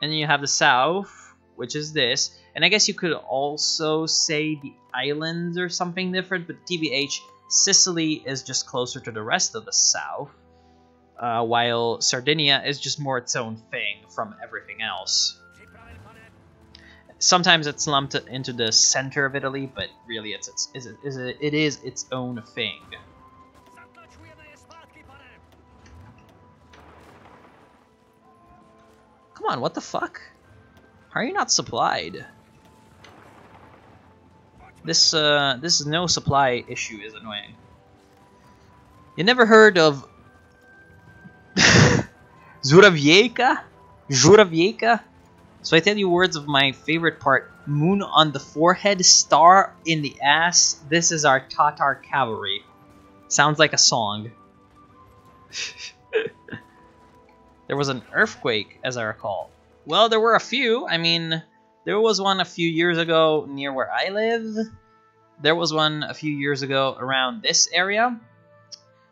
and then you have the south, which is this. And I guess you could also say the islands or something different, but TBH, Sicily is just closer to the rest of the south, while Sardinia is just more its own thing from everything else. Sometimes it's lumped into the center of Italy, but really it is its own thing. Come on, what the fuck? How are you not supplied? This no supply issue is annoying. You never heard of Zuravieka? Zuravieka? So I tell you words of my favorite part. Moon on the forehead, star in the ass. This is our Tatar cavalry. Sounds like a song. There was an earthquake, as I recall. Well, there were a few. I mean, there was one a few years ago near where I live. There was one a few years ago around this area.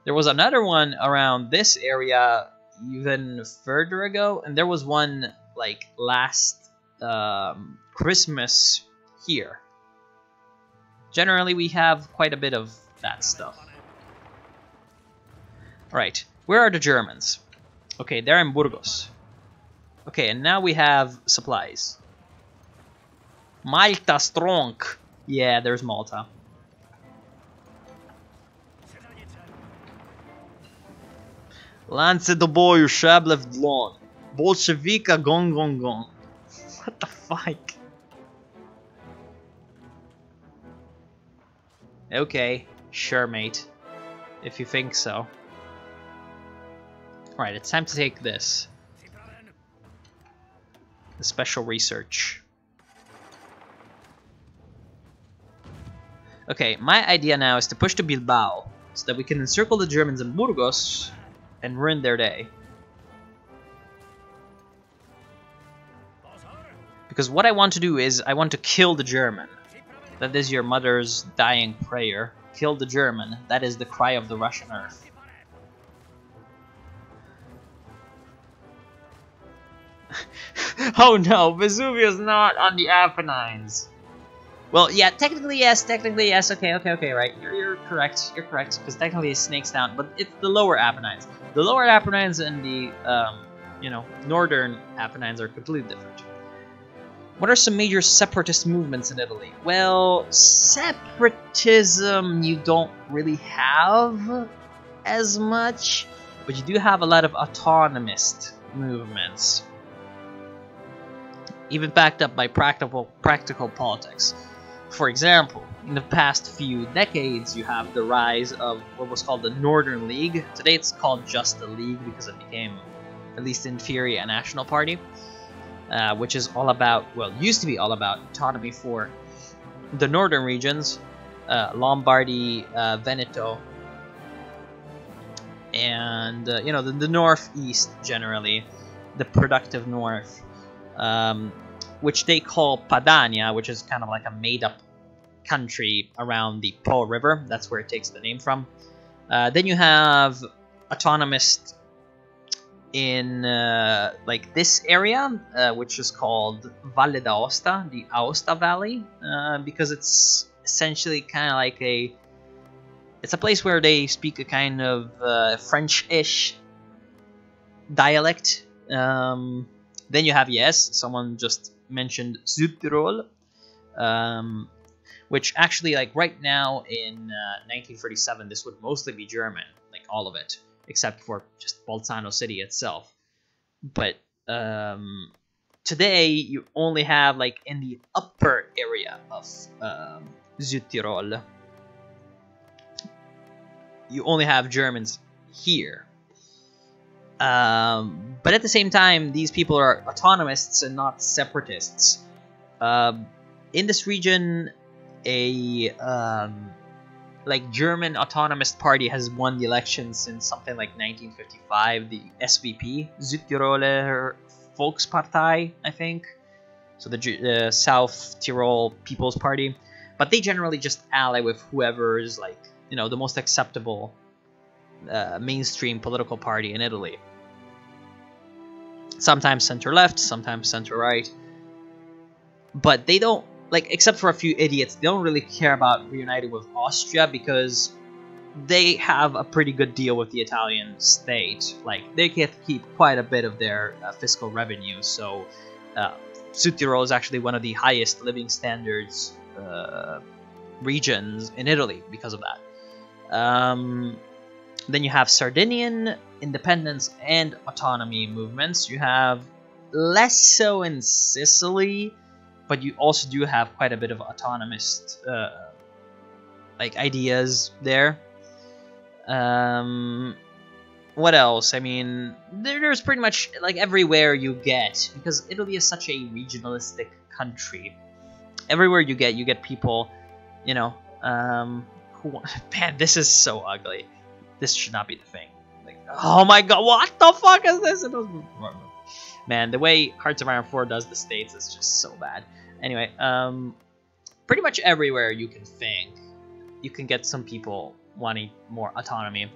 There was another one around this area even further ago. And there was one, like, last Christmas here. Generally, we have quite a bit of that stuff. Alright, where are the Germans? Okay, they're in Burgos. Okay, and now we have supplies. Malta strong. Yeah, there's Malta. Lance the boy, Shablev Dlon. Bolshevika gong gong gong. What the fuck? Okay, sure, mate. If you think so. Alright, it's time to take this. The special research. Okay, my idea now is to push to Bilbao so that we can encircle the Germans in Burgos and ruin their day. Because what I want to do is I want to kill the German. That is your mother's dying prayer. Kill the German. That is the cry of the Russian earth. Oh no, Vesuvius not on the Apennines. Well, yeah, technically yes, okay, right. You're correct, because technically it snakes down, but it's the lower Apennines. The lower Apennines and the, you know, northern Apennines are completely different. What are some major separatist movements in Italy? Well, separatism you don't really have as much, but you do have a lot of autonomist movements. Even backed up by practical politics. For example, in the past few decades, you have the rise of what was called the Northern League. Today it's called just the League because it became, at least in theory, a national party. Which is all about, well, used to be all about autonomy for the northern regions, Lombardy, Veneto, and, you know, the northeast generally, the productive north. Which they call Padania, which is kind of like a made-up country around the Po River. That's where it takes the name from. Then you have autonomist in like this area, which is called Valle d'Aosta, the Aosta Valley, because it's essentially kind of like it's a place where they speak a kind of French-ish dialect. Then you have, yes, someone just mentioned Südtirol, which actually, like, right now in 1937, this would mostly be German, like all of it, except for just Bolzano City itself. But today, you only have, like, in the upper area of Südtirol, you only have Germans here. But at the same time, these people are autonomists and not separatists. In this region, a like German autonomist party has won the election since something like 1955. The SVP, Südtiroler Volkspartei, I think. So the South Tyrol People's Party. But they generally just ally with whoever is, like, you know, the most acceptable mainstream political party in Italy. Sometimes center-left, sometimes center-right. But they don't, like, except for a few idiots, they don't really care about reuniting with Austria because they have a pretty good deal with the Italian state. Like, they get to keep quite a bit of their fiscal revenue, so Südtirol is actually one of the highest living standards regions in Italy because of that. Then you have Sardinian independence and autonomy movements. You have less so in Sicily, but you also do have quite a bit of autonomist like ideas there. what else? I mean, there's pretty much like everywhere you get, because Italy is such a regionalistic country. Everywhere you get people, you know, who, man, this is so ugly. This should not be the thing. Like, oh my god, what the fuck is this? Man, the way Hearts of Iron 4 does the states is just so bad. Anyway, pretty much everywhere you can think, you can get some people wanting more autonomy.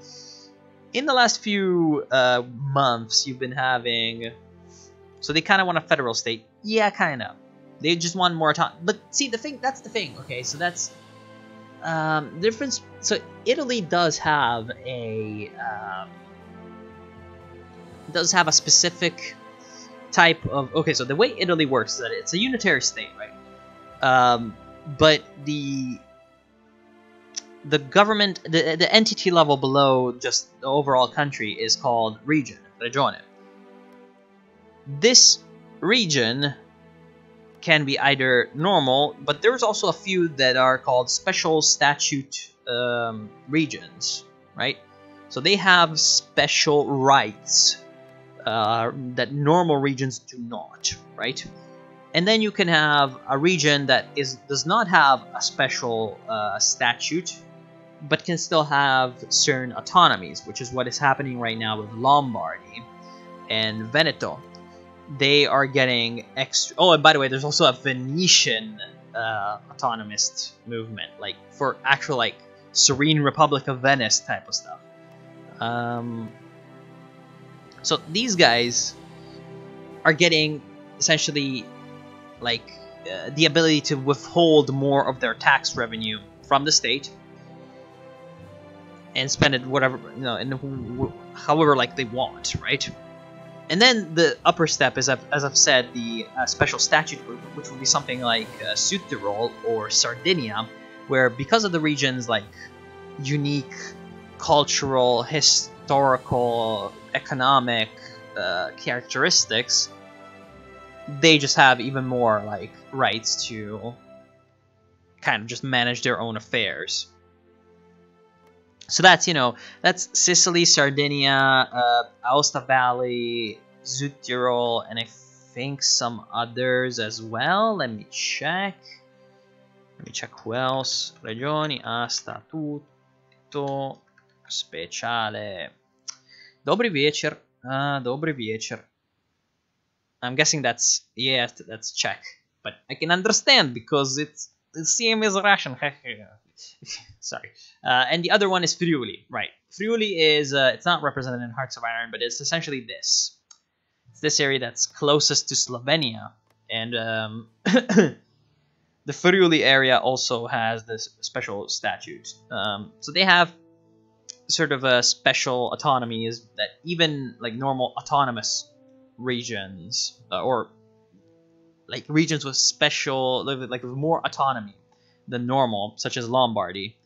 In the last few months, you've been having... So they kind of want a federal state. Yeah, kind of. They just want more autonomy. But see, that's the thing, okay? So that's... difference... So Italy does have a... does have a specific type of... Okay, so the way Italy works is that it's a unitary state, right? But the government, the entity level below just the overall country is called region, regione. This region can be either normal, but there's also a few that are called special statute regions, right? So they have special rights that normal regions do not, right? And then you can have a region that does not have a special statute, but can still have certain autonomies, which is what is happening right now with Lombardy and Veneto. They are getting extra... Oh, and by the way, there's also a Venetian autonomist movement, like for actual like Serene Republic of Venice type of stuff. So these guys are getting essentially like the ability to withhold more of their tax revenue from the state and spend it whatever, you know, in however like they want, right? And then the upper step is, as I've said, the special statute, which would be something like Südtirol or Sardinia, where because of the region's like unique cultural, historical, economic characteristics, they just have even more like rights to kind of just manage their own affairs. So that's, you know, that's Sicily, Sardinia, Aosta Valley, Südtirol, and I think some others as well. Let me check. Who else. Regioni a statuto speciale. Dobry wieczór. Dobry wieczór. I'm guessing that's, yeah, that's Czech. But I can understand because it's the same as Russian. Sorry. And the other one is Friuli, right? Friuli is, it's not represented in Hearts of Iron, but it's essentially this. It's this area that's closest to Slovenia. And the Friuli area also has this special statute. So they have sort of a special autonomies that even like normal autonomous regions, or like regions with special, like with more autonomy than normal, such as Lombardy,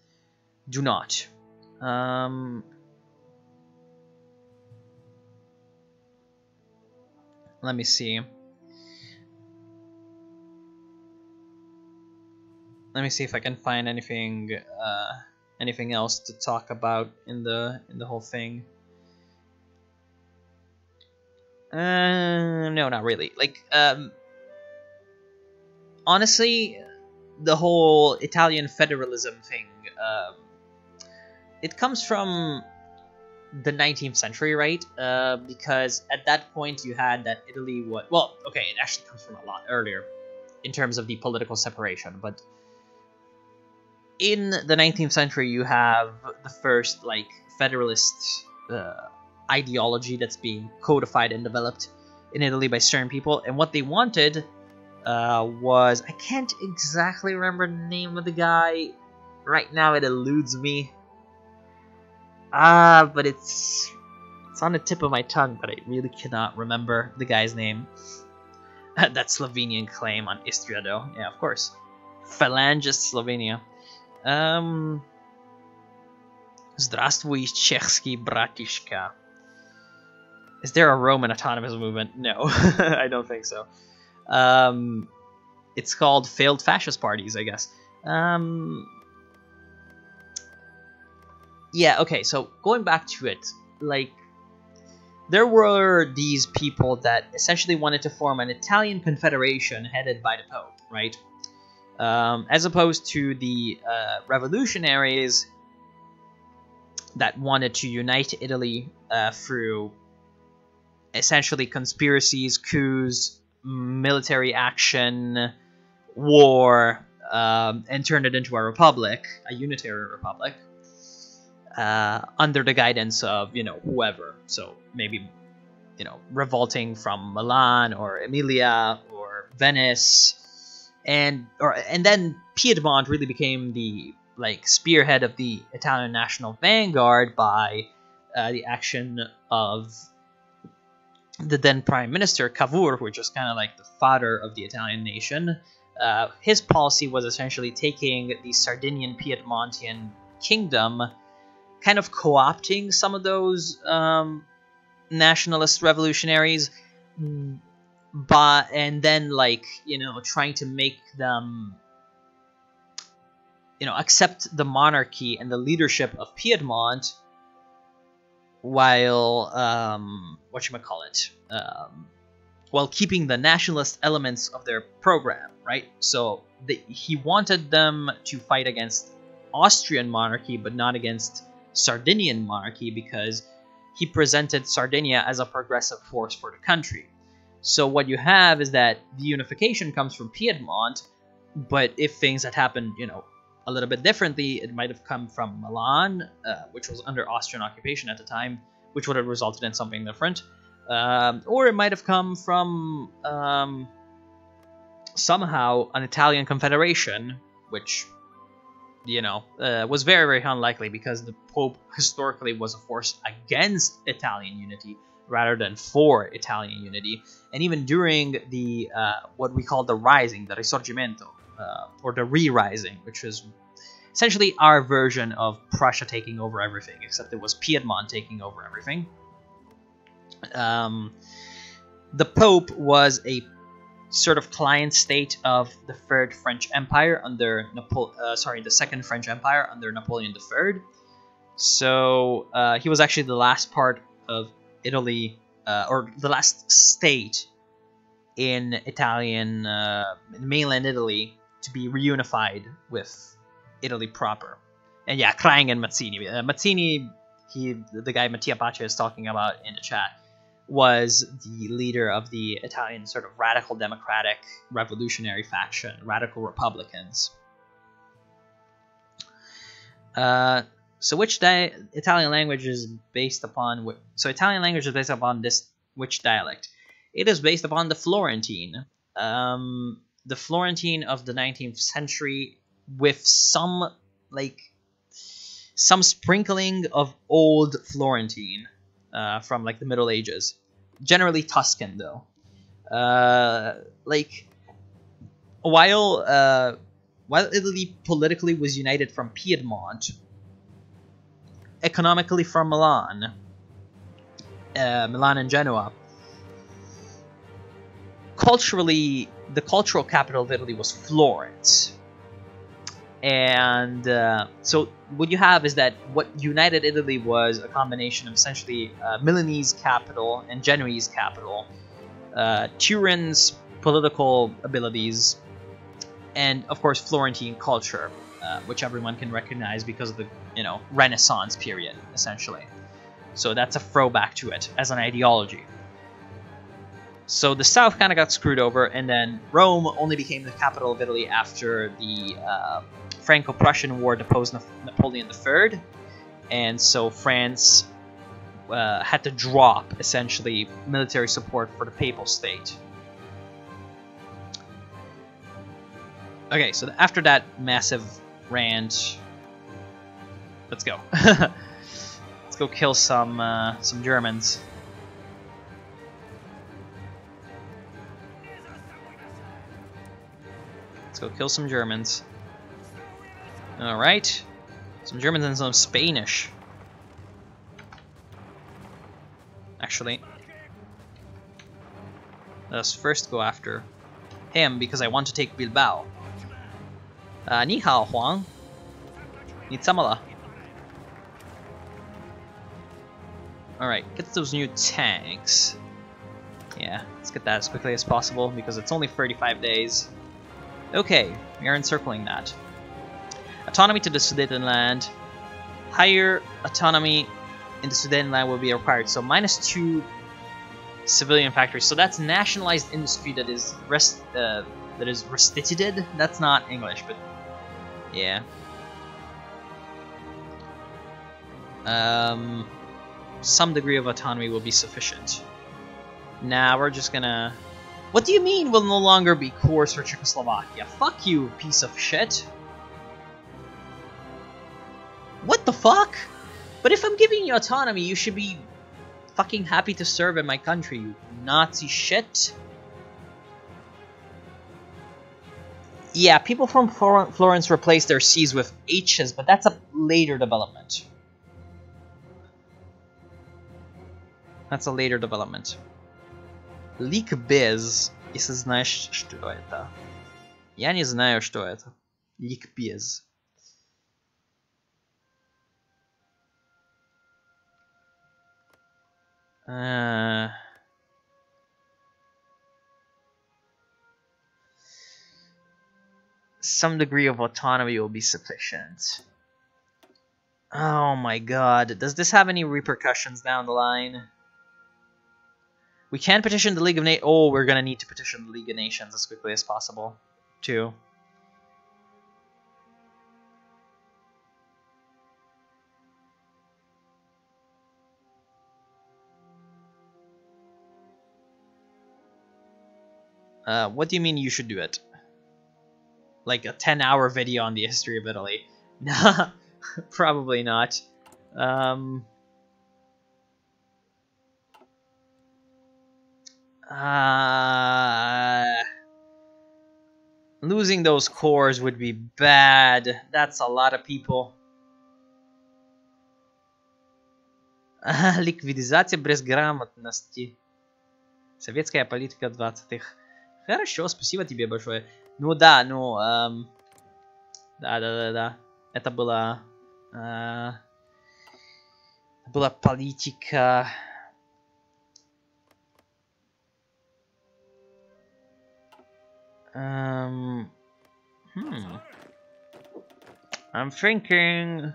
do not. Let me see. Let me see if I can find anything anything else to talk about in the whole thing. No, not really. Like, honestly, the whole Italian federalism thing, it comes from the 19th century, right? Because at that point you had that Italy was... Well, okay, it actually comes from a lot earlier in terms of the political separation, but in the 19th century you have the first, like, federalist ideology that's being codified and developed in Italy by certain people, and what they wanted was... I can't exactly remember the name of the guy. Right now it eludes me. But it's on the tip of my tongue, but I really cannot remember the guy's name. That Slovenian claim on Istria, though. Yeah, of course. Phalangist Slovenia. Zdravstvuj Czechski Bratiška. Is there a Roman autonomous movement? No, I don't think so. It's called Failed Fascist Parties, I guess. Yeah, okay, so going back to it, like, there were these people that essentially wanted to form an Italian confederation headed by the Pope, right? As opposed to the revolutionaries that wanted to unite Italy through essentially conspiracies, coups, military action, war, and turn it into a republic, a unitary republic, under the guidance of, you know, whoever. So maybe, you know, revolting from Milan or Emilia or Venice, and then Piedmont really became the like spearhead of the Italian national vanguard by the action of the then Prime Minister Cavour, which was kind of like the father of the Italian nation. His policy was essentially taking the Sardinian Piedmontian kingdom, kind of co-opting some of those nationalist revolutionaries, and then, like, you know, trying to make them, you know, accept the monarchy and the leadership of Piedmont, while while keeping the nationalist elements of their program, right? So he wanted them to fight against Austrian monarchy, but not against Sardinian monarchy, because he presented Sardinia as a progressive force for the country. So what you have is that the unification comes from Piedmont, but if things had happened, you know, a little bit differently, it might have come from Milan, which was under Austrian occupation at the time, which would have resulted in something different. Or it might have come from somehow an Italian confederation, which, you know, was very, very unlikely, because the Pope historically was a force against Italian unity rather than for Italian unity. And even during the what we call the Rising, the Risorgimento, or the Re-Rising, which was essentially our version of Prussia taking over everything, except it was Piedmont taking over everything. The Pope was a sort of client state of the Third French Empire under the Second French Empire under Napoleon III. So he was actually the last part of Italy, or the last state in Italian mainland Italy to be reunified with Italy proper. And yeah, crying and Mazzini. Mazzini, the guy Mattia Pace is talking about in the chat, was the leader of the Italian sort of radical democratic revolutionary faction, radical Republicans. So which Italian language is based upon? So Italian language is based upon which dialect? It is based upon the Florentine. The Florentine of the 19th century, with some sprinkling of old Florentine from like the Middle Ages. Generally Tuscan, though. While Italy politically was united from Piedmont, economically from Milan and Genoa, culturally, the cultural capital of Italy was Florence. And so what you have is that what united Italy was a combination of essentially Milanese capital and Genoese capital, Turin's political abilities, and of course Florentine culture, which everyone can recognize because of the, you know, Renaissance period, essentially. So that's a throwback to it as an ideology. So the south kind of got screwed over, and then Rome only became the capital of Italy after the Franco-Prussian War deposed Napoleon III, and so France had to drop, essentially, military support for the Papal State. Okay, so after that massive rant, let's go. Let's go kill some Germans. Let's go kill some Germans. Alright. Some Germans and some Spanish. Actually, let's first go after him because I want to take Bilbao. Ni hao, Huang. Ni tsamala. Alright, get those new tanks. Yeah, let's get that as quickly as possible because it's only 35 days. Okay, we are encircling that. Autonomy to the Sudetenland. Higher autonomy in the Sudetenland will be required. So -2 civilian factories. So that's nationalized industry that is restituted. That's not English, but yeah. Some degree of autonomy will be sufficient. Nah, we're just gonna... What do you mean will no longer be cores for Czechoslovakia? Fuck you, piece of shit. What the fuck? But if I'm giving you autonomy, you should be fucking happy to serve in my country, you Nazi shit. Yeah, people from Florence replaced their C's with H's, but that's a later development. That's a later development. Ликбез, если знаешь, что это. Я не знаю, что это. Ликбез. Some degree of autonomy will be sufficient. Oh my god, does this have any repercussions down the line? We can petition the League of Nations. Oh, we're gonna need to petition the League of Nations as quickly as possible, too. What do you mean you should do it? Like a 10-hour video on the history of Italy? Nah, probably not. Losing those cores would be bad. That's a lot of people. Ликвидизация безграмотности. Советская политика 20-х. Хорошо, спасибо тебе большое. Ну да, ну... Да. Это была... была политика... I'm thinking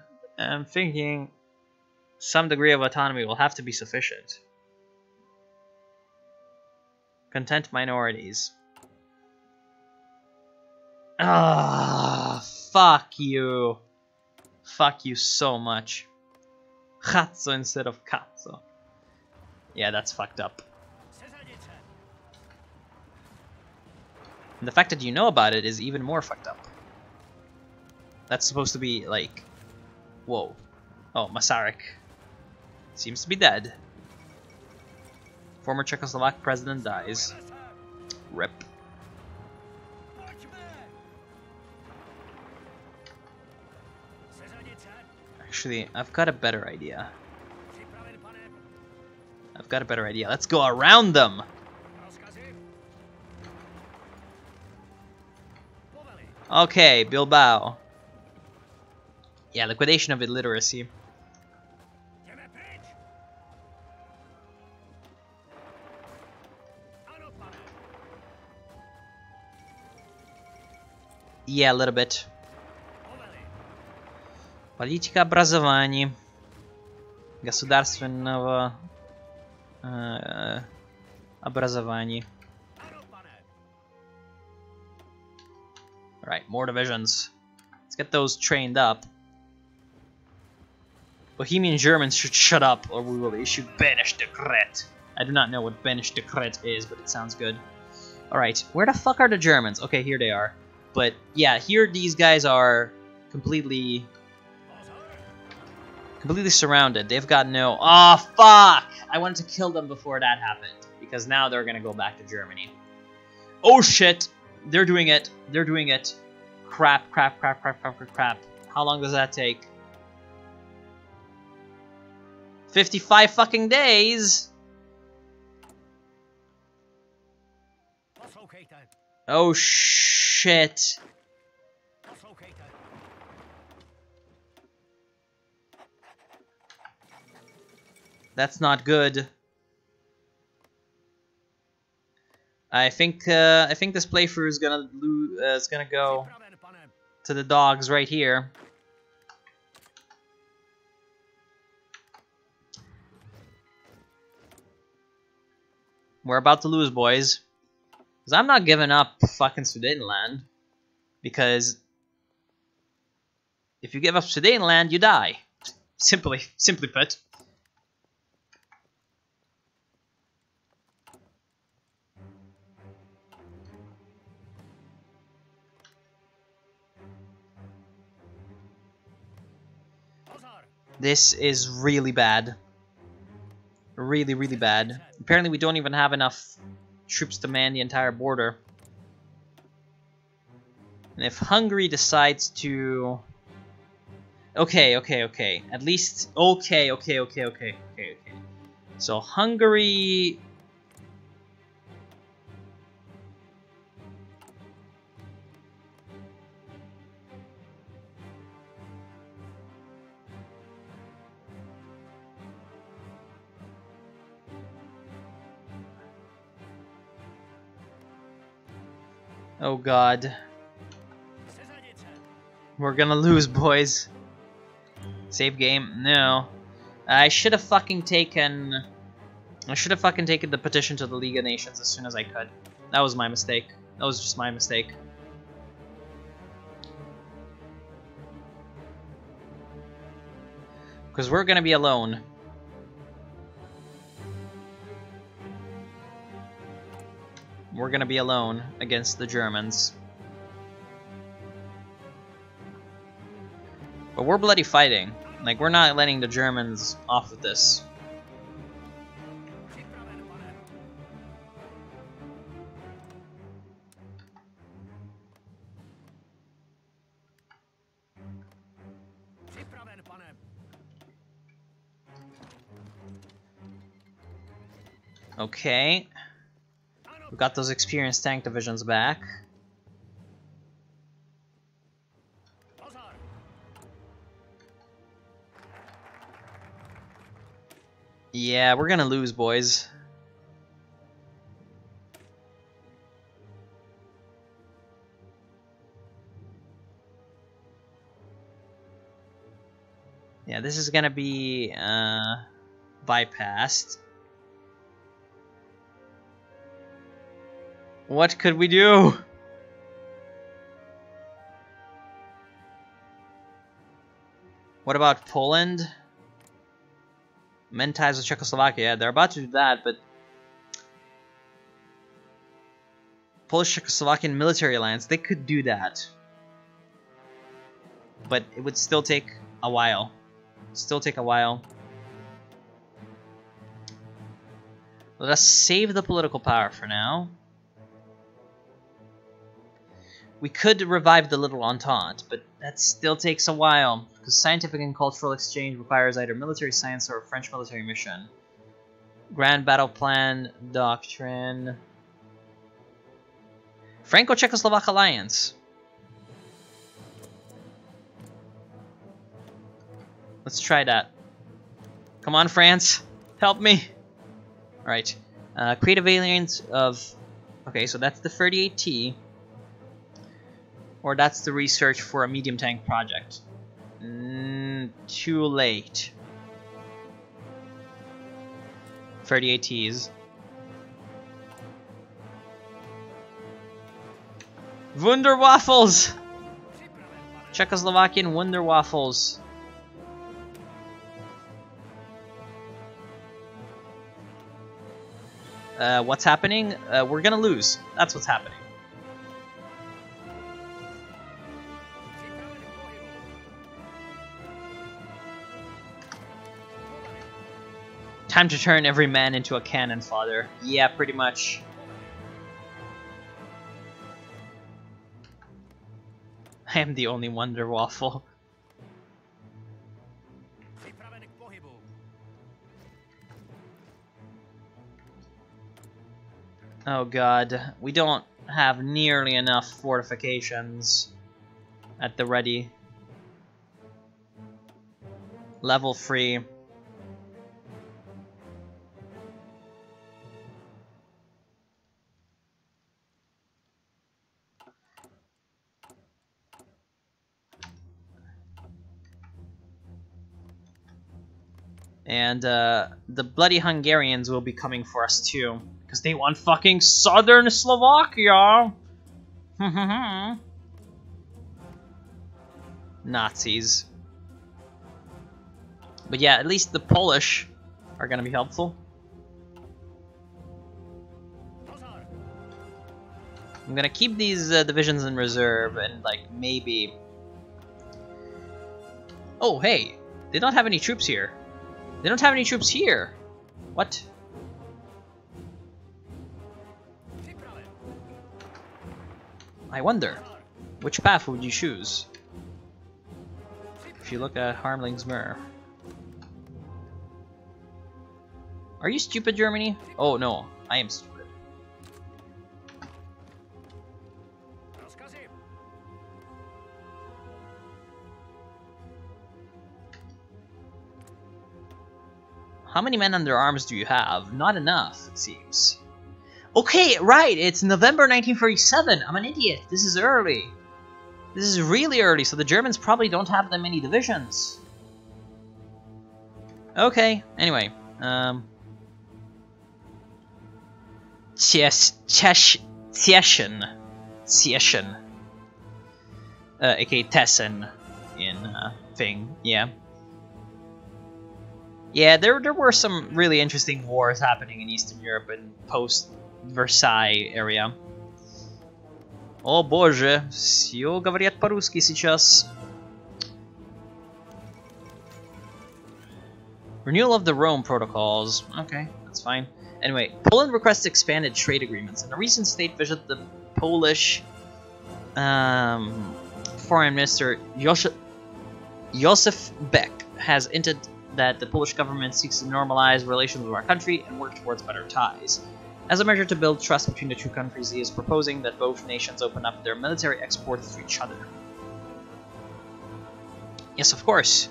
some degree of autonomy will have to be sufficient. Content minorities. Ah, fuck you. Fuck you so much. Cazzo instead of cazzo. Yeah, that's fucked up. And the fact that you know about it is even more fucked up. That's supposed to be like... Whoa. Oh, Masaryk. Seems to be dead. Former Czechoslovak president dies. RIP. Actually, I've got a better idea. Let's go around them! Okay, Bilbao. Yeah, liquidation of illiteracy. Yeah, a little bit. Политика образования. Государственного образования. Alright, more divisions. Let's get those trained up. Bohemian Germans should shut up or we will issue Banish Decret. I do not know what Banish Decret is, but it sounds good. Alright, where the fuck are the Germans? Okay, here they are. But yeah, here these guys are completely surrounded. They've got no... Oh, fuck! I wanted to kill them before that happened. Because now they're gonna go back to Germany. Oh shit! They're doing it. Crap. How long does that take? 55 fucking days! Oh shit. That's not good. I think this playthrough is gonna go to the dogs right here. We're about to lose, boys. Because I'm not giving up fucking Sudetenland. Because if you give up Sudetenland, you die. Simply put. This is really bad. Really, really bad. Apparently we don't even have enough troops to man the entire border. And if Hungary decides to... Okay. At least... Okay. So Hungary... Oh god. We're gonna lose, boys. Save game? No. I should have fucking taken the petition to the League of Nations as soon as I could. That was my mistake. That was just my mistake. Because we're gonna be alone. We're gonna be alone against the Germans. But we're bloody fighting. Like, we're not letting the Germans off with this. Okay. We got those experienced tank divisions back. Yeah, we're gonna lose, boys. Yeah, this is gonna be bypassed. What could we do? What about Poland? Mend ties with Czechoslovakia. They're about to do that, but Polish-Czechoslovakian military alliance, they could do that. But it would still take a while. Let us save the political power for now. We could revive the Little Entente, but that still takes a while, because scientific and cultural exchange requires either military science or a French military mission. Grand Battle Plan, Doctrine... Franco-Czechoslovak Alliance. Let's try that. Come on, France. Help me. Alright. Create a variant of... Okay, so that's the 38T. Or that's the research for a medium tank project. Too late. 38Ts. Wunderwaffles! Czechoslovakian Wunderwaffles. What's happening? We're gonna lose. That's what's happening. Time to turn every man into a cannon fodder. Yeah, pretty much. I am the only Wonder Waffle. Oh god, we don't have nearly enough fortifications at the ready. Level 3. And the bloody Hungarians will be coming for us too, because they want fucking southern Slovakia. Nazis. But yeah, at least the Polish are gonna be helpful. I'm gonna keep these divisions in reserve and like maybe... Oh hey, they don't have any troops here. They don't have any troops here. What? I wonder, which path would you choose? If you look at Harmling's Mirror. Are you stupid, Germany? Oh no, I am stupid. How many men under arms do you have? Not enough, it seems. Okay, right, it's November 1947. I'm an idiot. This is early. This is really early, so the Germans probably don't have that many divisions. Okay, anyway. Tieschen. aka Tessen in thing, yeah. Yeah, there were some really interesting wars happening in Eastern Europe and post-Versailles area. О боже, все говорят по-русски сейчас. Renewal of the Rome Protocols. Okay, that's fine. Anyway, Poland requests expanded trade agreements. In a recent state visit, the Polish Foreign Minister Josef Beck has hinted that the Polish government seeks to normalize relations with our country and work towards better ties. As a measure to build trust between the two countries, he is proposing that both nations open up their military exports to each other. Yes, of course.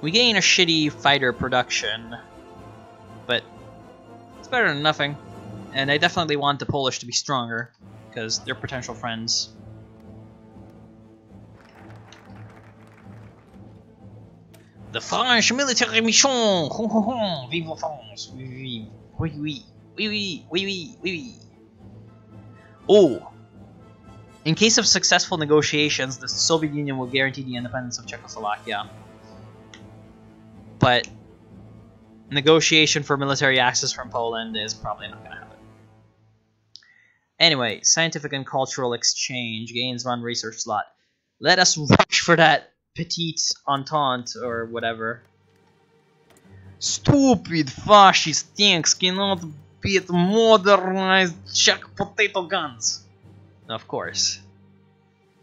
We gain a shitty fighter production, but it's better than nothing. And I definitely want the Polish to be stronger, because they're potential friends. The French military mission! Vive la France! Oui, oui, oui, oui, oui, oui, oui. Oh! In case of successful negotiations, the Soviet Union will guarantee the independence of Czechoslovakia. But negotiation for military access from Poland is probably not going to happen. Anyway, scientific and cultural exchange gains one research slot. Let us rush for that petite entente or whatever. Stupid fascist tanks cannot beat modernized Czech potato guns. Of course.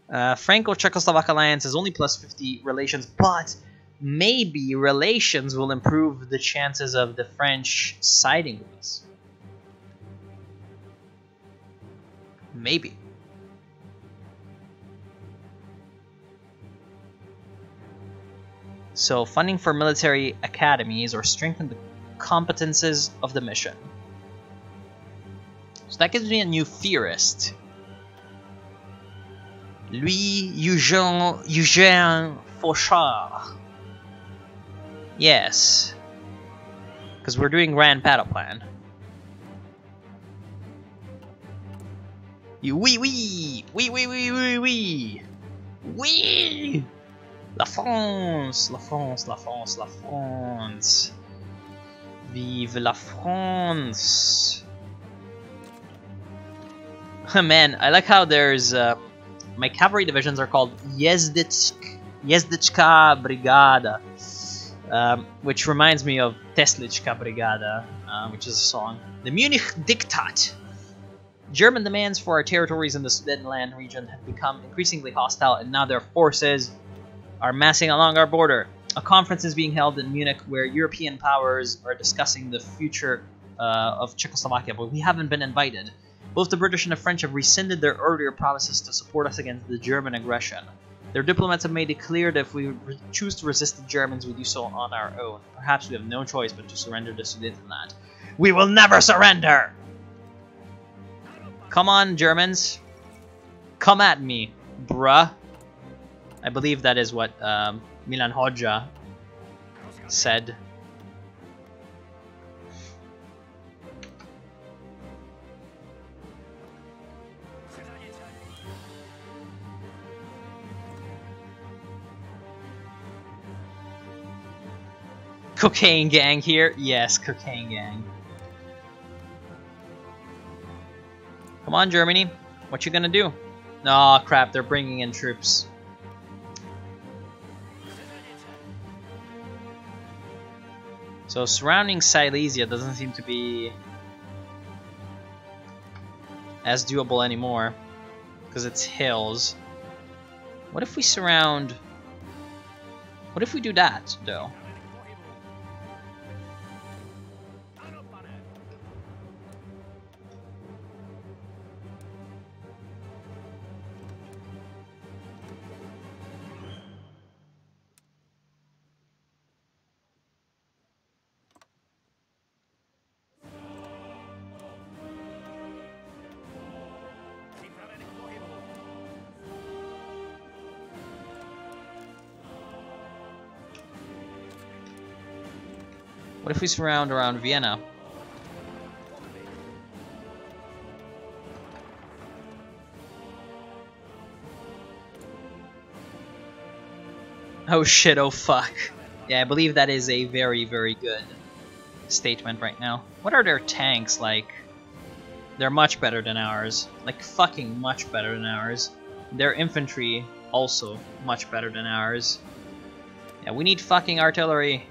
Franco-Czechoslovak alliance is only plus 50 relations, but maybe relations will improve the chances of the French siding with us. Maybe. So, funding for military academies or strengthen the competences of the mission. So that gives me a new theorist. Louis-Eugène Fauchard. Yes. Because we're doing Grand Battle Plan. Oui, oui! Oui, oui, oui, oui, oui! Oui! La France! La France, la France, la France! Vive la France! Man, I like how there's... my cavalry divisions are called Jezdichka Brigada. Which reminds me of Teslichka Brigada, which is a song. The Munich Diktat! German demands for our territories in the Sudetenland region have become increasingly hostile, and now their forces are massing along our border. A conference is being held in Munich where European powers are discussing the future of Czechoslovakia, but we haven't been invited. Both the British and the French have rescinded their earlier promises to support us against the German aggression. Their diplomats have made it clear that if we choose to resist the Germans, we do so on our own. Perhaps we have no choice but to surrender the Sudetenland. We will never surrender! Come on, Germans. Come at me, bruh. I believe that is what Milan Hodja said. Cocaine gang here? Yes, cocaine gang. Come on, Germany. What you gonna do? Oh crap, they're bringing in troops. So surrounding Silesia doesn't seem to be as doable anymore because it's hills. What if we surround... What if we do that, though? What if we surround around Vienna? Oh shit, oh fuck. Yeah, I believe that is a very, very good statement right now. What are their tanks like? They're much better than ours. Like, fucking much better than ours. Their infantry, also much better than ours. Yeah, we need fucking artillery.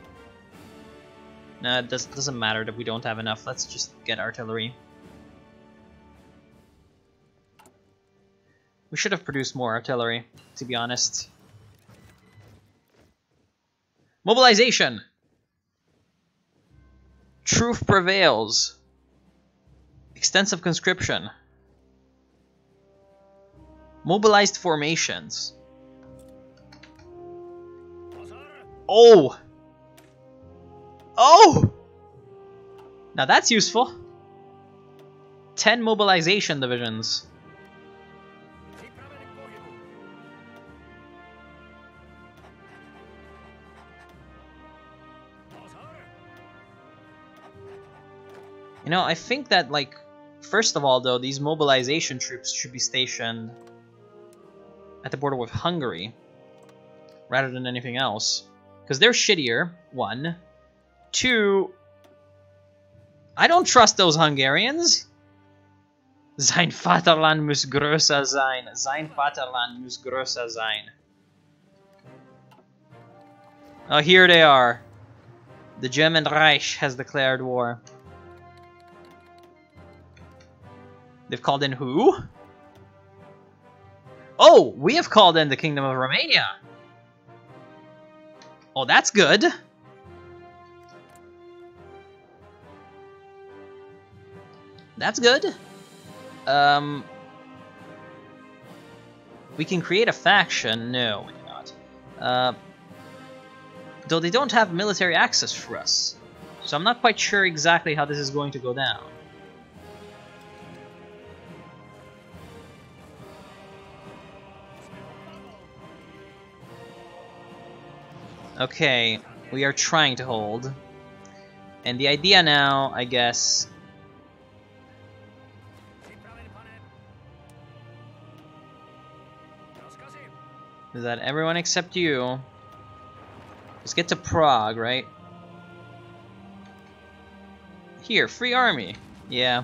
Nah, it doesn't matter that we don't have enough. Let's just get artillery. We should have produced more artillery, to be honest. Mobilization! Truth prevails. Extensive conscription. Mobilized formations. Oh! Oh! Now that's useful. 10 mobilization divisions. You know, I think that, like, first of all, though, these mobilization troops should be stationed at the border with Hungary rather than anything else. Because they're shittier, 1. 2, I don't trust those Hungarians. Sein Vaterland muss größer sein. Sein Vaterland muss größer sein. Oh, here they are. The German Reich has declared war. They've called in who? Oh, we have called in the Kingdom of Romania. Oh, that's good. That's good. We can create a faction. No, we cannot. Though they don't have military access for us. So I'm not quite sure exactly how this is going to go down. Okay, we are trying to hold. And the idea now, I guess... is that everyone except you just get to Prague, right? Here, free army. Yeah.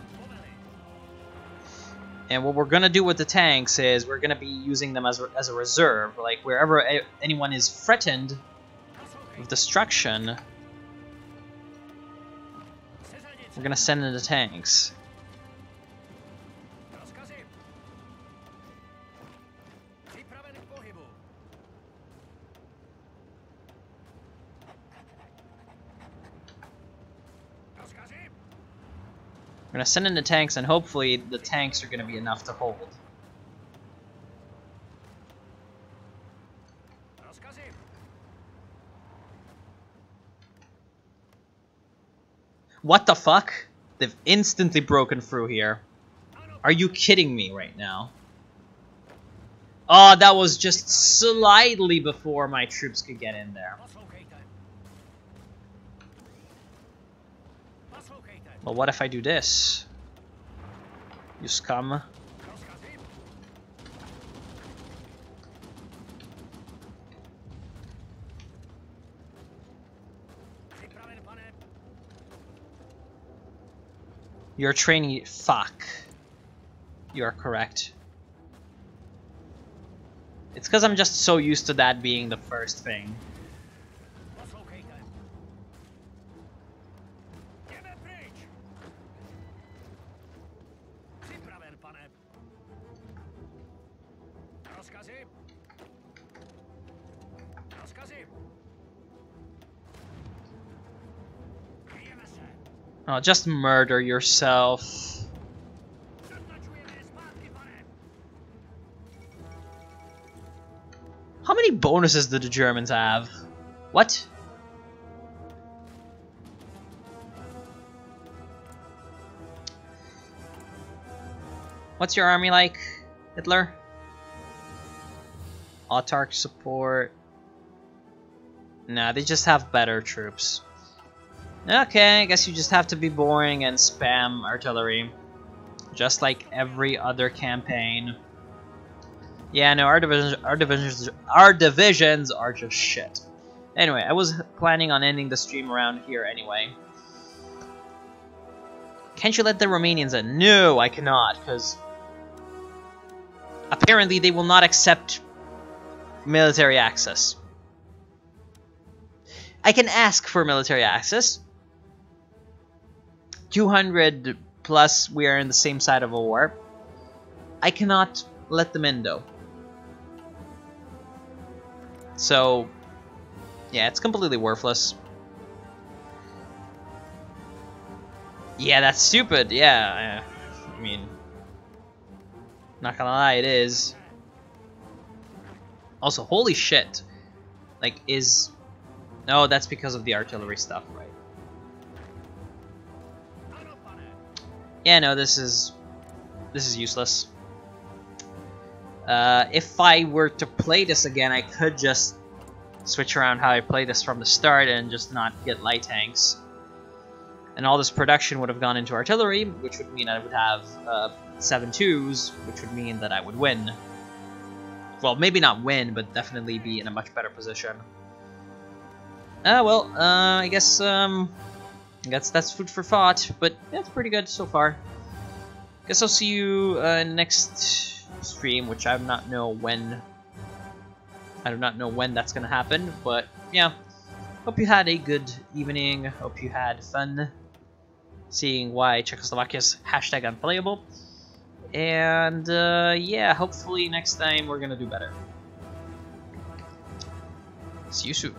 And what we're gonna do with the tanks is we're gonna be using them as a reserve. Like, wherever anyone is threatened with destruction, we're gonna send in the tanks. We're gonna send in the tanks, and hopefully the tanks are gonna be enough to hold. What the fuck? They've instantly broken through here. Are you kidding me right now? Oh, that was just slightly before my troops could get in there. Well, what if I do this? You scum. You're training. Fuck. You are correct. It's because I'm just so used to that being the first thing. Oh, just murder yourself. How many bonuses do the Germans have? What? What's your army like, Hitler? Autarch support. Nah, they just have better troops. Okay, I guess you just have to be boring and spam artillery. Just like every other campaign. Yeah, no, our divisions are just shit. Anyway, I was planning on ending the stream around here anyway. Can't you let the Romanians in? No, I cannot, because apparently they will not accept military access. I can ask for military access. 200 plus we are in the same side of a war. I cannot let them in though. So, yeah, it's completely worthless. Yeah, that's stupid. Yeah, I mean, not gonna lie, it is. Also, holy shit. Like, is... No, that's because of the artillery stuff, right? Yeah, no, this is useless. If I were to play this again, I could just switch around how I play this from the start and just not get light tanks. And all this production would have gone into artillery, which would mean I would have 7 2s, which would mean that I would win. Well, maybe not win, but definitely be in a much better position. Well, I guess that's food for thought, but that's pretty good so far. Guess I'll see you next stream, which I do not know when. I do not know when that's gonna happen, but yeah. Hope you had a good evening. Hope you had fun seeing why Czechoslovakia is #unplayable. And yeah, hopefully next time we're gonna do better. See you soon.